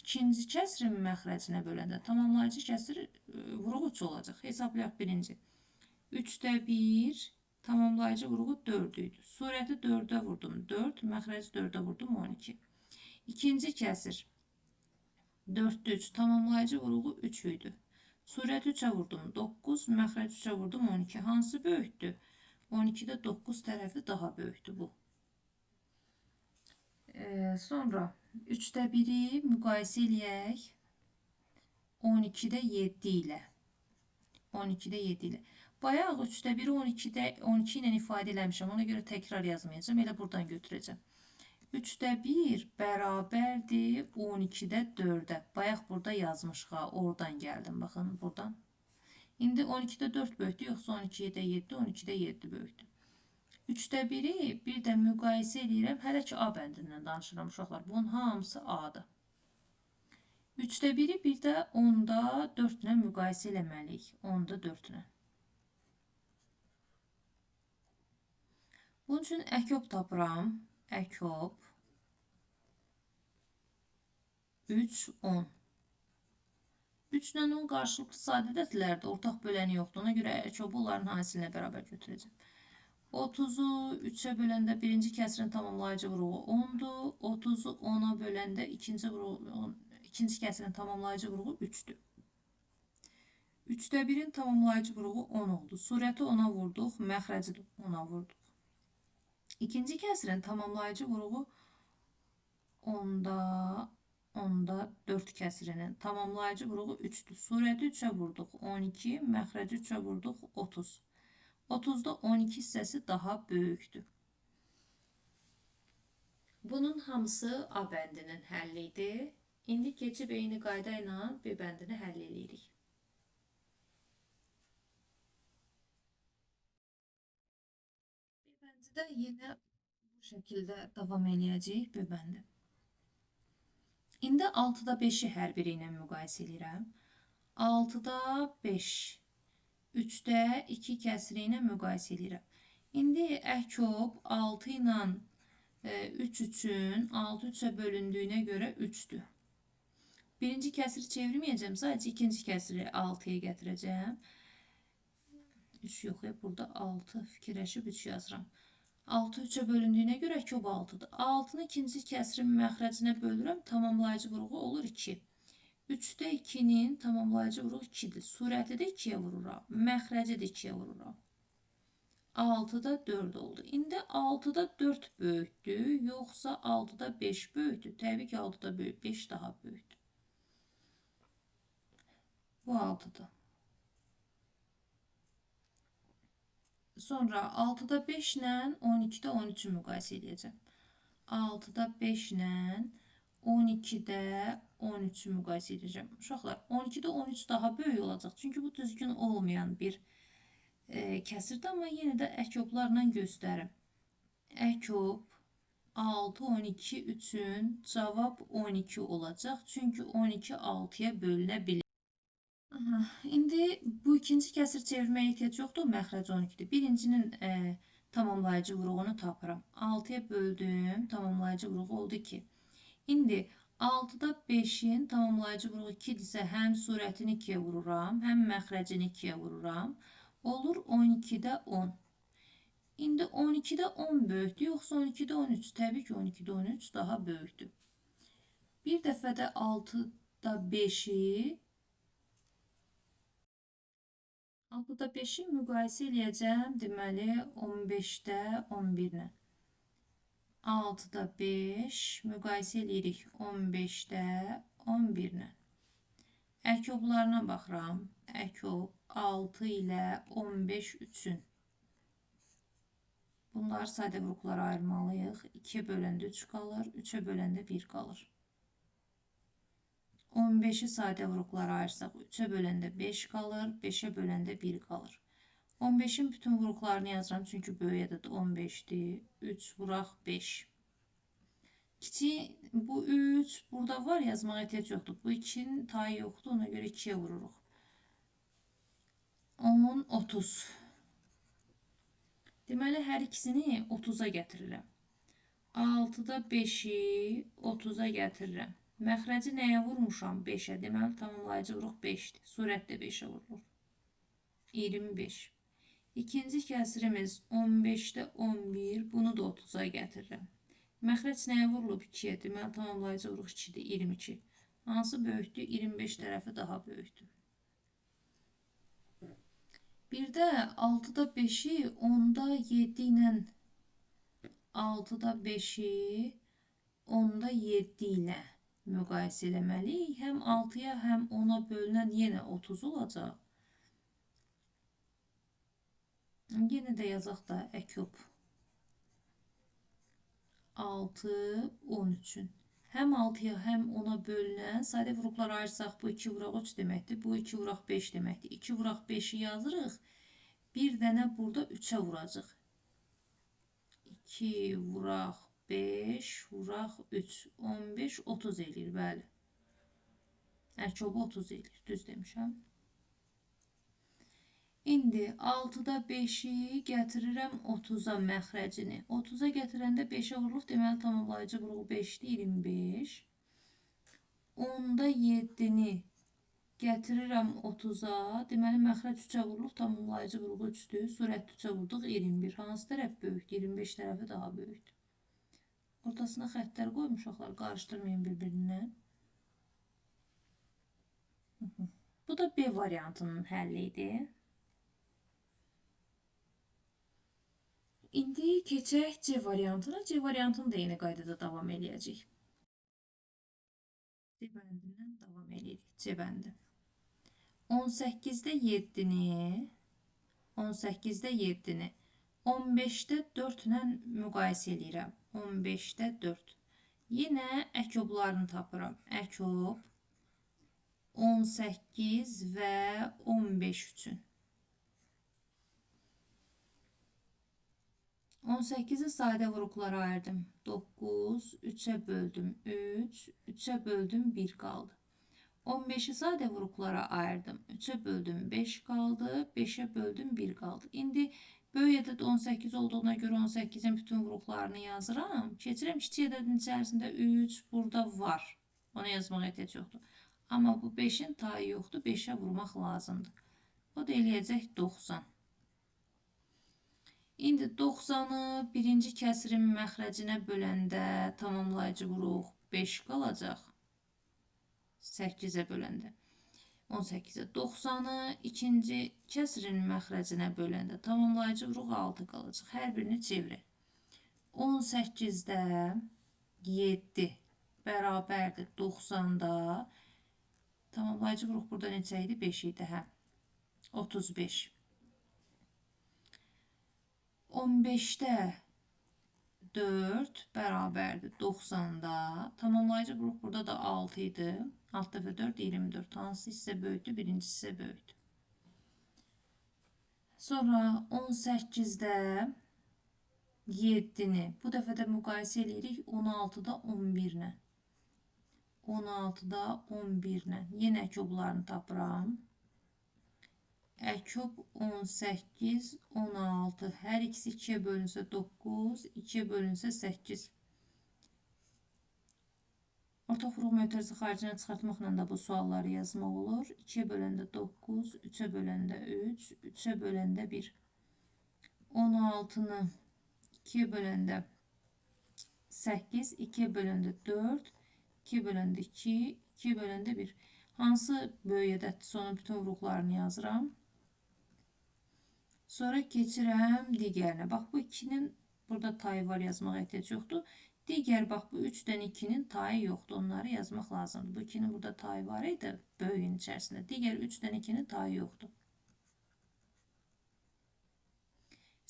İkinci kəsirin məxrəcinə böləndə tamamlayıcı kəsir vuruq 3 olacaq. Hesablayaq birinci. 3'də 1, tamamlayıcı vuruğu 4 idi. Surəti 4'ə vurdum 4, məxrəci 4'ə vurdum 12. İkinci kəsir 4'də 3, tamamlayıcı vuruğu 3 idi. Surəti 3'ə vurdum 9, məxrəci 3'ə vurdum 12. Hansı böyükdür? 12'də 9 tərəfi daha böyükdür bu. Sonra 3'də 1'i müqayisə eləyək 12'də 7 ilə. 12'də 7 ilə. Bayaq 3'də 1'i 12 ilə ifadə eləmişəm. Ona görə təkrar yazmayacağım. Elə buradan götürəcəm. 3'də 1 bərabərdir 12'də 4'ə. Bayaq burada yazmışıq. Oradan gəldim. Baxın buradan. İndi 12'də 4 böyükdür. Yoxsa 12'də 7, 12'də 7 böyükdür. 3'də 1'i bir də müqayisə edirəm. Hələ ki A bəndindən danışıram uşaqlar. Bunun hamısı A'dır. 3'də 1'i bir də 10'da 4 ilə müqayisə eləməliyik. 10'da 4 ilə. Bunun üçün əkob tapıram. Əkob 3, 10. 3 ilə 10 qarşılıqlı sadə ədədlərdir. Ortaq böləni yoxdur. Ona görə əkobu onların hasilinə bərabər götürəcəm. 30'u 3'e böləndə birinci kəsirin tamamlayıcı vuruğu 10'dur. 30'u 10'a böləndə ikinci kəsirin tamamlayıcı vuruğu 3'dür. 3'də 1'in tamamlayıcı vuruğu 10 oldu. Surəti 10'a vurduq, məxrəci 10'a vurduq. İkinci kəsirin tamamlayıcı vuruğu 10'da 4 kəsirinin tamamlayıcı vuruğu 3'dür. Surəti 3'ə vurduq 12, məxrəci 3'ə vurduq 30. 30'da 12 hissəsi daha böyükdür. Bunun hamısı A bəndinin həlli idi. İndi keçib eyni qayda ilə B bəndini həll edirik. B bəndi də yenə bu şəkildə davam edəcəyik B bəndi. İndi 6'da 5'i hər biri ilə müqayisə edirəm. 6'da 5. 3'də 2 kəsiri ilə müqayisə edirəm. İndi əkob 6 ilə 3 üçün 6 3'ə bölündüyünə görə 3'dür. Birinci kəsiri çevirməyəcəm. Sadəcə ikinci kəsiri 6'ya gətirəcəm. 3 yox, burada 6 fikirləşib 3 yazıram. 6 3'ə bölündüyünə görə əkob 6'dır. 6'nı ikinci kəsirin məxrəcinə bölürəm. Tamamlayıcı vuruğu olur 2. 3'də 2'nin tamamlayıcı vuruğu 2'dir. Surəti də 2'yə vururam. Məxrəci də 2'yə vururam. 6'da 4 oldu. İndi 6'da 4 böyükdür, yoxsa 6'da 5 böyükdür? Təbii ki 6'da 5 daha böyükdür. Bu 6'dır. Sonra 6'da 5 ilə 12'də 13'ü müqayisə edəcəm. 6'da 5 ilə 12'də 13'ü müqayisə edəcəm. Uşaqlar, 12'də 13 daha böyük olacaq. Çünki bu düzgün olmayan bir kəsirdir, amma yenə də əkoblarla göstərim. Əkob 6, 12 üçün cavab 12 olacaq. Çünki 12 6'ya bölünə bilir. İndi bu ikinci kəsir çevirməyə ehtiyac yoxdur. Məxrəc 12'dir. Birincinin tamamlayıcı vuruğunu tapıram. 6'ya böldüm. Tamamlayıcı vuruğu oldu 2. İndi 6'da 5'in tamamlayıcı vuruğu 2-dirsə, həm surətini 2'yə vururam, həm məxrəcini 2'yə vururam. olur 12-də 10. İndi 12-də 10 böyükdür, yoxsa 12-də 13? Təbii ki, 12-də 13 daha böyükdür. Bir dəfə də 6-da 5-i müqayisə eləyəcəm, deməli 15-də 11 ilə. 6-da 5 müqayisə eləyirik 15-də 11 ilə. Əkoblarına baxıram. Əkob 6 ilə 15 üçün. Bunları sadə qruplara ayırmalıyıq. 2-yə böləndə 3 qalır, 3-ə böləndə 1 qalır. 15-i sadə qruplara ayırsaq 3-ə böləndə 5 qalır, 5-ə böləndə 1 qalır. 15-in bütün qruplarını yazıram, çünki böyük ədəd 15-dir. 3 vuraq 5. Kiçik bu 3 burada var, yazmağa ehtiyac yoxdur. Bu 2-nin tayı yoxdur, ona görə 2-yə vururuq. 10, 30. Deməli, hər ikisini 30-a gətirirəm. 6-da 5-i 30-a gətirirəm. Məxrəci nəyə vurmuşam? 5-ə. Deməli, tamamlayıcı vuruq 5-dir. Surətdə 5-ə vurulur. 25. İkinci kəsirimiz 15-də 11. Bunu da 30-a gətirirəm. Məxrəc nəyə vurulub? 2-yə. Deməli, tamamlayıcı vuruq 2-dir. 22. Hansı böyükdür? 25 tərəfi daha böyükdür. Bir də 6-da 5-i 10-da 7 ilə 6-da 5-i 10-da 7 ilə müqayisə eləməliyik. Həm 6-ya, həm 10-a bölünən yenə 30 olacaq. Yenə də yazaq da əkob 6, 13-ün. Həm 6-ya, həm 10-a bölünən sadə qruplara ayırsaq bu 2 vuraq 3 deməkdir. Bu 2 vuraq 5 deməkdir. 2 vuraq 5-i yazırıq. Bir dənə burada 3-ə vuracaq. 2 vuraq 5 vuraq 3. 15, 30 eləyir, bəli. Əkobu 30 eləyir, düz demişəm. İndi 6-da 5-i gətirirəm 30-a məxrəcini. 30-a gətirəndə 5-ə vurulub, deməli tamamlayıcı vuruq 5-dir, 25. 10-da 7-ni gətirirəm 30-a, deməli məxrəc 3-ə vurulub, tamamlayıcı vuruq 3-dür. Surətli 3-ə vurduq 21. Hansı tərəf böyükdür? 25 tərəfi daha böyükdür. Ortasına xəttlər qoymuşaqlar, qarışdırmayın bir-birindən. Bu da B variantının həlli idi. İndi keçək C variantına. C variantını da eyni qaydada davam eləyəcək. C bəndindən davam eləyirik. C bəndi. 18-də 7-ni 15-də 4 ilə müqayisə eləyirəm. 15-də 4. Yenə əkoblarını tapıram. Əkob 18 və 15 üçün. 18-i sadə qruplara ayırdım. 9, 3-ə böldüm 3, 3-ə böldüm 1 qaldı. 15-i sadə qruplara ayırdım. 3-ə böldüm 5 qaldı, 5-ə böldüm 1 qaldı. İndi böyük ədəd 18 olduğuna görə 18-in bütün qruplarını yazıram. Keçirəm kiçik ədədin içərisində 3 burada var. Ona yazmağa ehtiyac yoxdur. Amma bu 5-in tayı yoxdur, 5-ə vurmaq lazımdır. O da eləyəcək 90. İndi 90-ı birinci kəsirin məxrəcinə böləndə tamamlayıcı vuruq 5 qalacaq. 8-ə böləndə. 18-ə 90-ı ikinci kəsirin məxrəcinə böləndə tamamlayıcı vuruq 6 qalacaq. Hər birini çevirin. 18-də 7 bərabərdir 90-da. Tamamlayıcı vuruq burada neçə idi? 5 idi, hə. 35. 15-də 4 bərabərdir 90-da. Tamamlayıcı vuruq burada da 6 idi. 6 dəfə 4, 24. Hansı hissə böyükdür? Birinci hissə böyükdür. Sonra 18-də 7-ni bu dəfə də müqayisə edirik 16-da 11 ilə. 16-da 11 ilə. Yenə əkoblarını tapıram. Əkob 18, 16. Hər ikisi 2-yə bölünsə 9, 2-yə bölünsə 8. Ortaq vuruq mötərizə xaricinə çıxartmaqla da bu sualları yazmaq olur. 2-yə böləndə 9, 3-ə böləndə 3, 3-ə böləndə 1. 16-nı 2-yə böləndə 8, 2-yə böləndə 4, 2-yə böləndə 2, 2-yə böləndə 1. Hansı böyük ədəddirsə onun bütün vuruqlarını yazıram. Sonra keçirəm digərinə. Bax, bu 2-nin burada tayı var, yazmağa ehtiyac yoxdur. Digər, bax, bu 3-dən 2-nin tayı yoxdur. Onları yazmaq lazımdır. Bu 2-nin burada tayı var idi böyüyün içərisində. Digər 3-dən 2-nin tayı yoxdur.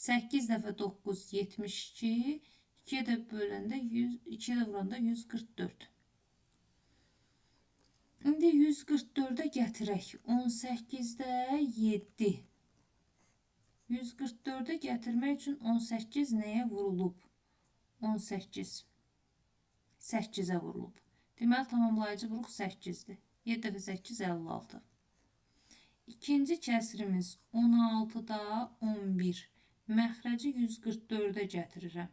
8 dəfə 9, 72. 2-yə də böləndə 2-yə də vuranda 144. İndi 144-ə gətirək. 18-də 7. 144'e getirmek için 18 neye vurulub? 18. 8'e vurulub. Deməli, tamamlayıcı vuruq 8'dir. 7 dəfə 8, 56. İkinci kəsirimiz 16'da 11. Məxrəci 144'e gətirirəm.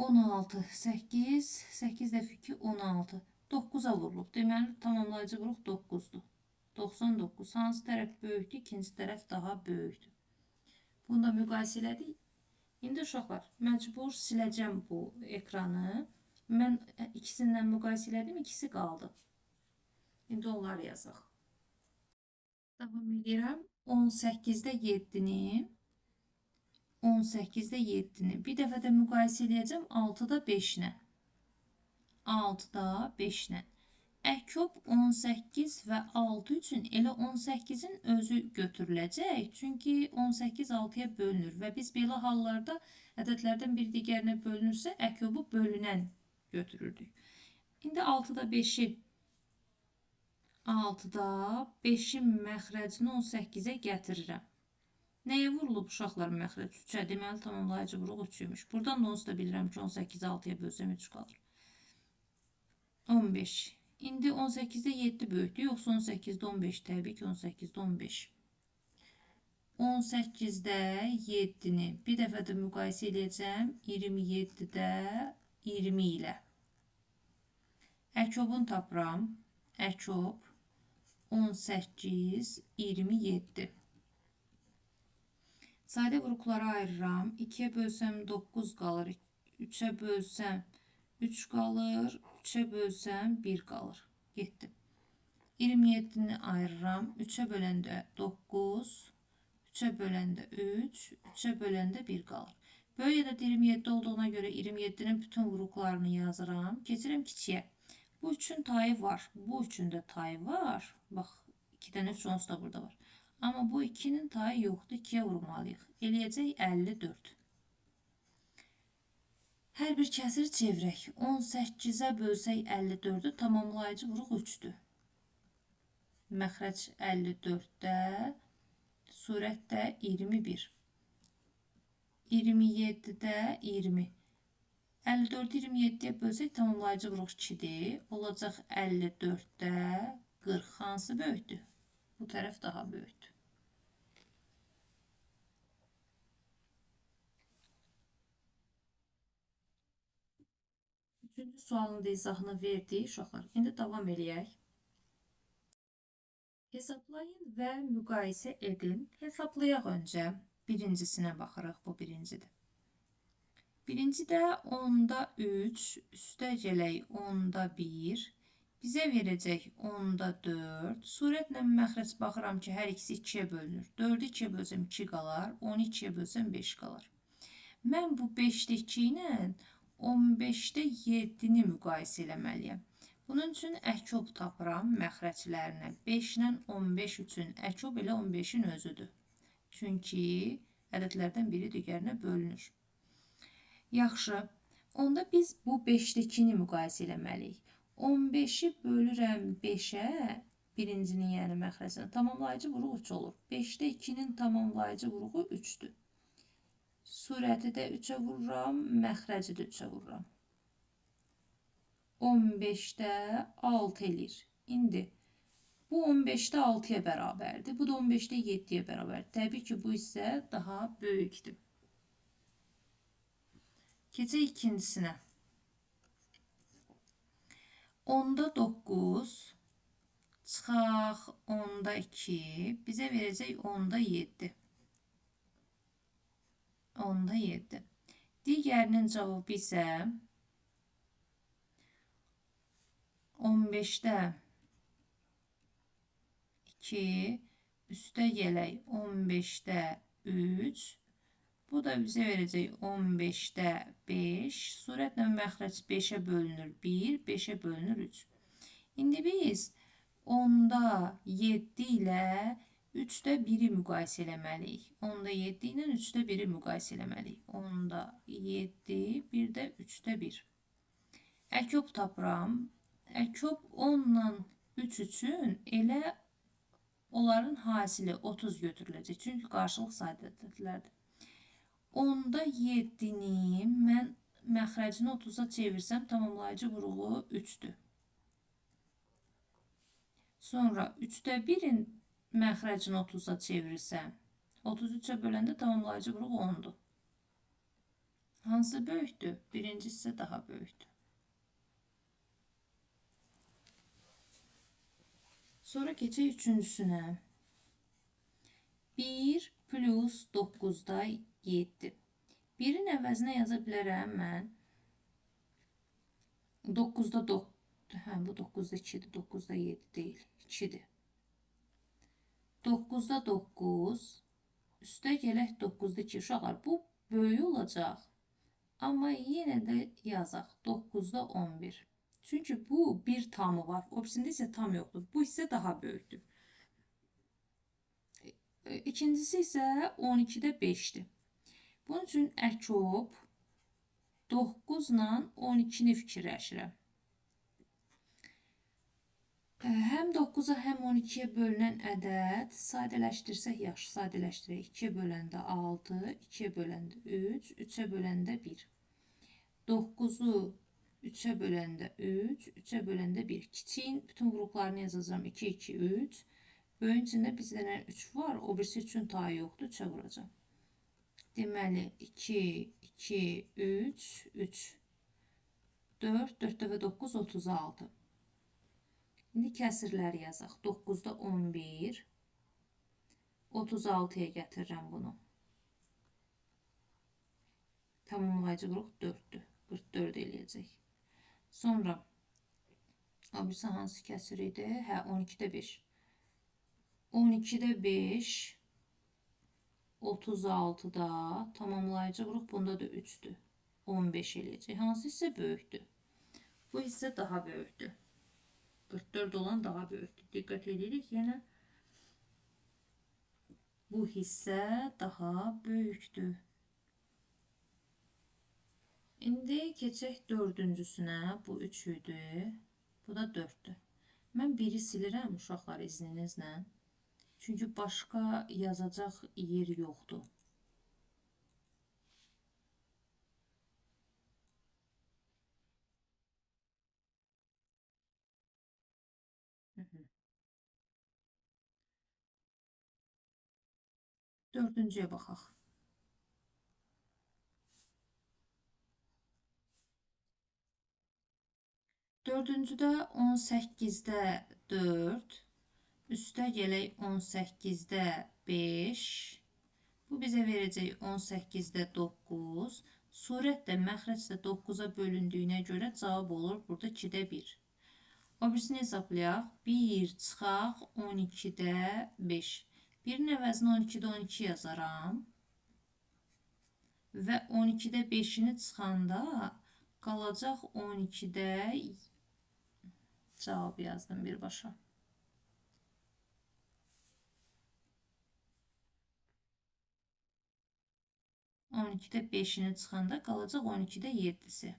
16, 8, 8 dəfə 2, 16. 9'a vurulub. Deməli, tamamlayıcı vuruq 9'dur. 99. Hansı tərəf böyükdür? İkinci tərəf daha böyükdür. Bunu da müqayisə elədik. İndi uşaqlar, məcbur siləcəm bu ekranı. Mən ikisindən müqayisə elədim, ikisi qaldı. İndi onları yazaq. Davam edirəm. 18-də 7-ni, 18-də 7-ni. Bir dəfə də müqayisə eləyəcəm 6-da 5-nə. 6-da 5-nə. Əkyob 18 və 6 üçün elə 18-in özü götürüləcək. Çünki 18 6-ya bölünür və biz belə hallarda ədədlərdən bir digərinə bölünürsə, əkyobu bölünən götürürdük. İndi 6-da 5-i 6-da 5-in məxrəcini 18-ə gətirirəm. Nəyə vurulub uşaqlar məxrəc? 3-ə. Deməli, tamamlayıcı vuruq 3-üymüş. Buradan da onsuz da bilirəm ki, 18-i 6-ya bölsəm 3 qalır. 15. İndi 18'de 7 böyükdür. Yoxsa 18'de 15. Təbii ki 18'de 15. 18'de 7'ni bir dəfə də müqayisə edəcəm. 27'də 20 ilə. Əkobun tapıram. Əkob 18, 27. Sadə qruplara ayırıram. 2'yə bölsəm 9 qalır. 3'ə bölsəm 3 qalır. 3'ə bölsəm 1 qalır. Getdi. 27'ni ayırıram. 3'ə böləndə 9. 3'ə böləndə 3. 3'ə böləndə 1 qalır. Böyük ədəd 27 olduğuna görə 27'nin bütün vuruqlarını yazıram. Keçirəm kiçiyə. Bu 3'ün tayı var. Bu 3'ün də tayı var. Bax, 2-dən 3 onsuz da burada var. Amma bu 2'nin tayı yoxdur. 2'yə vurmalıyıq. Eləyəcək 54. Hər bir kəsiri çevirək. 18'ə bölsək 54'ü tamamlayıcı vuruq 3'dür. Məxrəc 54'də, surət də 21. 27'də 20. 54'ü 27'yə bölsək tamamlayıcı vuruq 2'dir. Olacaq 54'də 40. Hansı böyükdür? Bu tərəf daha böyükdür. Üçüncü sualın da izahını verdik uşaqlar. İndi davam eləyək. Hesablayın və müqayisə edin. Hesablayaq öncə. Birincisinə baxırıq. Bu birincidir. Birincidə 10'da 3, üstə gələk 10'da 1. Bizə verəcək 10'da 4. Surətlə məxrəc baxıram ki, hər ikisi 2'yə bölünür. 4'ü 2'yə bölsəm 2 qalar. 10'u 2'yə bölsəm 5 qalar. Mən bu 5'də 2 ilə 15'də 7'ni müqayisə eləməliyəm. Bunun üçün əkyob tapıram məxrəclərinə. 5 ilə 15 üçün əkyob elə 15'in özüdür. Çünki ədədlərdən biri digərinə bölünür. Yaxşı. Onda biz bu 5'dəkini müqayisə eləməliyik. 15'i bölürəm 5'ə, birincinin yəni məxrəcini. Tamamlayıcı vuruq 3 olur. 5'də 2'nin tamamlayıcı vuruğu 3'dür. Surəti də 3'ə vururam, məxrəci də 3'ə vururam. 15'də 6 eləyir. İndi bu 15'də 6'ya bərabərdir. Bu da 15'də 7'yə bərabərdir. Təbii ki, bu isə daha böyükdür. Keçək ikincisinə. 10'da 9 çıxaq 10'da 2 bizə verəcək 10'da 7. 10'da 7. Digərinin cavabı isə 15'də 2 üstə gələk 15'də 3. Bu da bizə verəcək 15'də 5. Surətlə məxrəc 5'ə bölünür 1, 5'ə bölünür 3. İndi biz 10'da 7 ilə 3'də 1'i müqayisə eləməliyik. 10'da 7 ilə 3'də 1'i müqayisə eləməliyik. 10'da 7, bir də 3'də 1. Əkop tapıram. Əkop 10 ilə 3 üçün elə onların hasili 30 götürüləcək. Çünki qarşılıq saydılardır. 10'da 7'ni mən məxrəcini 30'a çevirsəm tamamlayıcı vuruğu 3'dür. Sonra 3'də 1'in məxrəcini 30'a çevirirsəm 33'ə böləndə tamamlayıcı vuruq 10'dur. Hansı böyükdür? Birincisi isə daha böyükdür. Sonra keçək üçüncüsünə. 1 plus 9'da 7. 1'in əvəzinə yaza bilərəm mən. 9'da 9. Hə, bu 9'da 2'dir. 9'da 7 deyil. 2'dir. 9'da 9. Üstə gələk 9'da 2. Uşaqlar, bu böyük olacaq. Amma yenə də yazaq. 9'da 11. Çünki bu bir tamı var. O birisində isə tam yoxdur. Bu hissə daha böyükdür. İkincisi isə 12'də 5'dir. Bunun üçün əkop 9 ilə 12'ni fikirləşirəm. Həm 9'a, həm 12'yə bölünən ədəd sadələşdirsək yaxşı, sadələşdirək. 2'yə böləndə 6, 2'yə böləndə 3, 3'ə böləndə 1. 9'u 3'ə böləndə 3, 3'ə böləndə 1. Kiçiyin bütün vuruqlarını yazacağım. 2, 2, 3. Böyün içində bizdə 3 var. O birisi üçün tayı yoxdur. 3'ə vuracağım. Deməli 2, 2, 3, 3. 4, 4 dəfə 9, 36. İndi kəsirləri yazaq. 9'da 11. 36'ya gətirirəm bunu. Tamamlayıcı vuruq 4'dür. 44 eləyəcək. Sonra o birisi hansı kəsir idi? Hə, 12'də 5. 12'də 5. 36'da tamamlayıcı vuruq bunda da 3'dür. 15 eləyəcək. Hansı hissə böyükdür? Bu hissə daha böyükdür. 44 olan daha böyükdür. Diqqət edirik yenə. Bu hissə daha böyükdür. İndi keçək dördüncüsünə. Bu 3 idi. Bu da 4'dür. Mən 1'i silirəm uşaqlar izninizlə. Çünki başqa yazacaq yer yoxdur. Dördüncüyə baxaq. Dördüncüdə 18'də 4. Üstə gələk 18'də 5. Bu bizə verəcək 18'də 9. Surətdə məxrəcdə 9'a bölündüyünə görə cavab olur burada 2'də 1. O birisini hesablayaq. 1 çıxaq 12'də 5. 1'in əvəzinə 12'də 12 yazaram. Və 12'də 5'ini çıxanda qalacaq 12'də cavab yazdım birbaşa. 12'də 5'ini çıxanda qalacaq 12'də 7'si.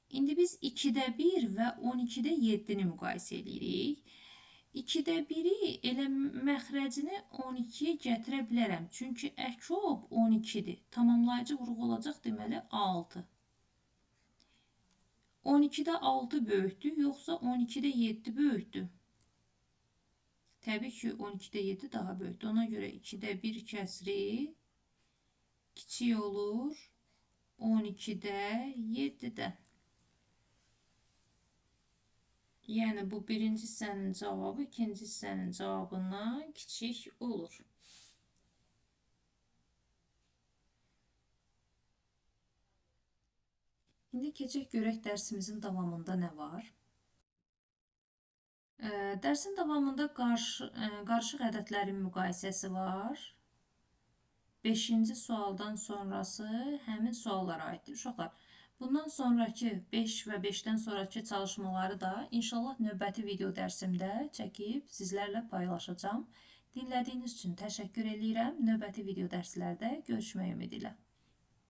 İndi biz 2'də 1 və 12'də 7'ni müqayisə edirik. 2'də 1'i elə məxrəcini 12'yə gətirə bilərəm. Çünki əkop 12'dir. Tamamlayıcı vuruq olacaq deməli 6. 12'də 6 böyükdür, yoxsa 12'də 7 böyükdür? Təbii ki 12'də 7 daha böyükdür. Ona görə 2'də 1 kəsri kiçik olur 12'də 7'dən. Yəni bu birinci hissənin cavabı ikinci hissənin cavabından kiçik olur. İndi keçək görək dərsimizin davamında nə var? Dərsin davamında qarışıq ədədlərin müqayisəsi var. 5-ci sualdan sonrası həmin suallara aiddir. Uşaqlar, bundan sonraki 5 və 5-dən sonraki çalışmaları da inşallah növbəti video dərsimdə çəkib sizlərlə paylaşacağım. Dinlədiyiniz üçün təşəkkür edirəm. Növbəti video dərslərdə görüşmək ümidi ilə.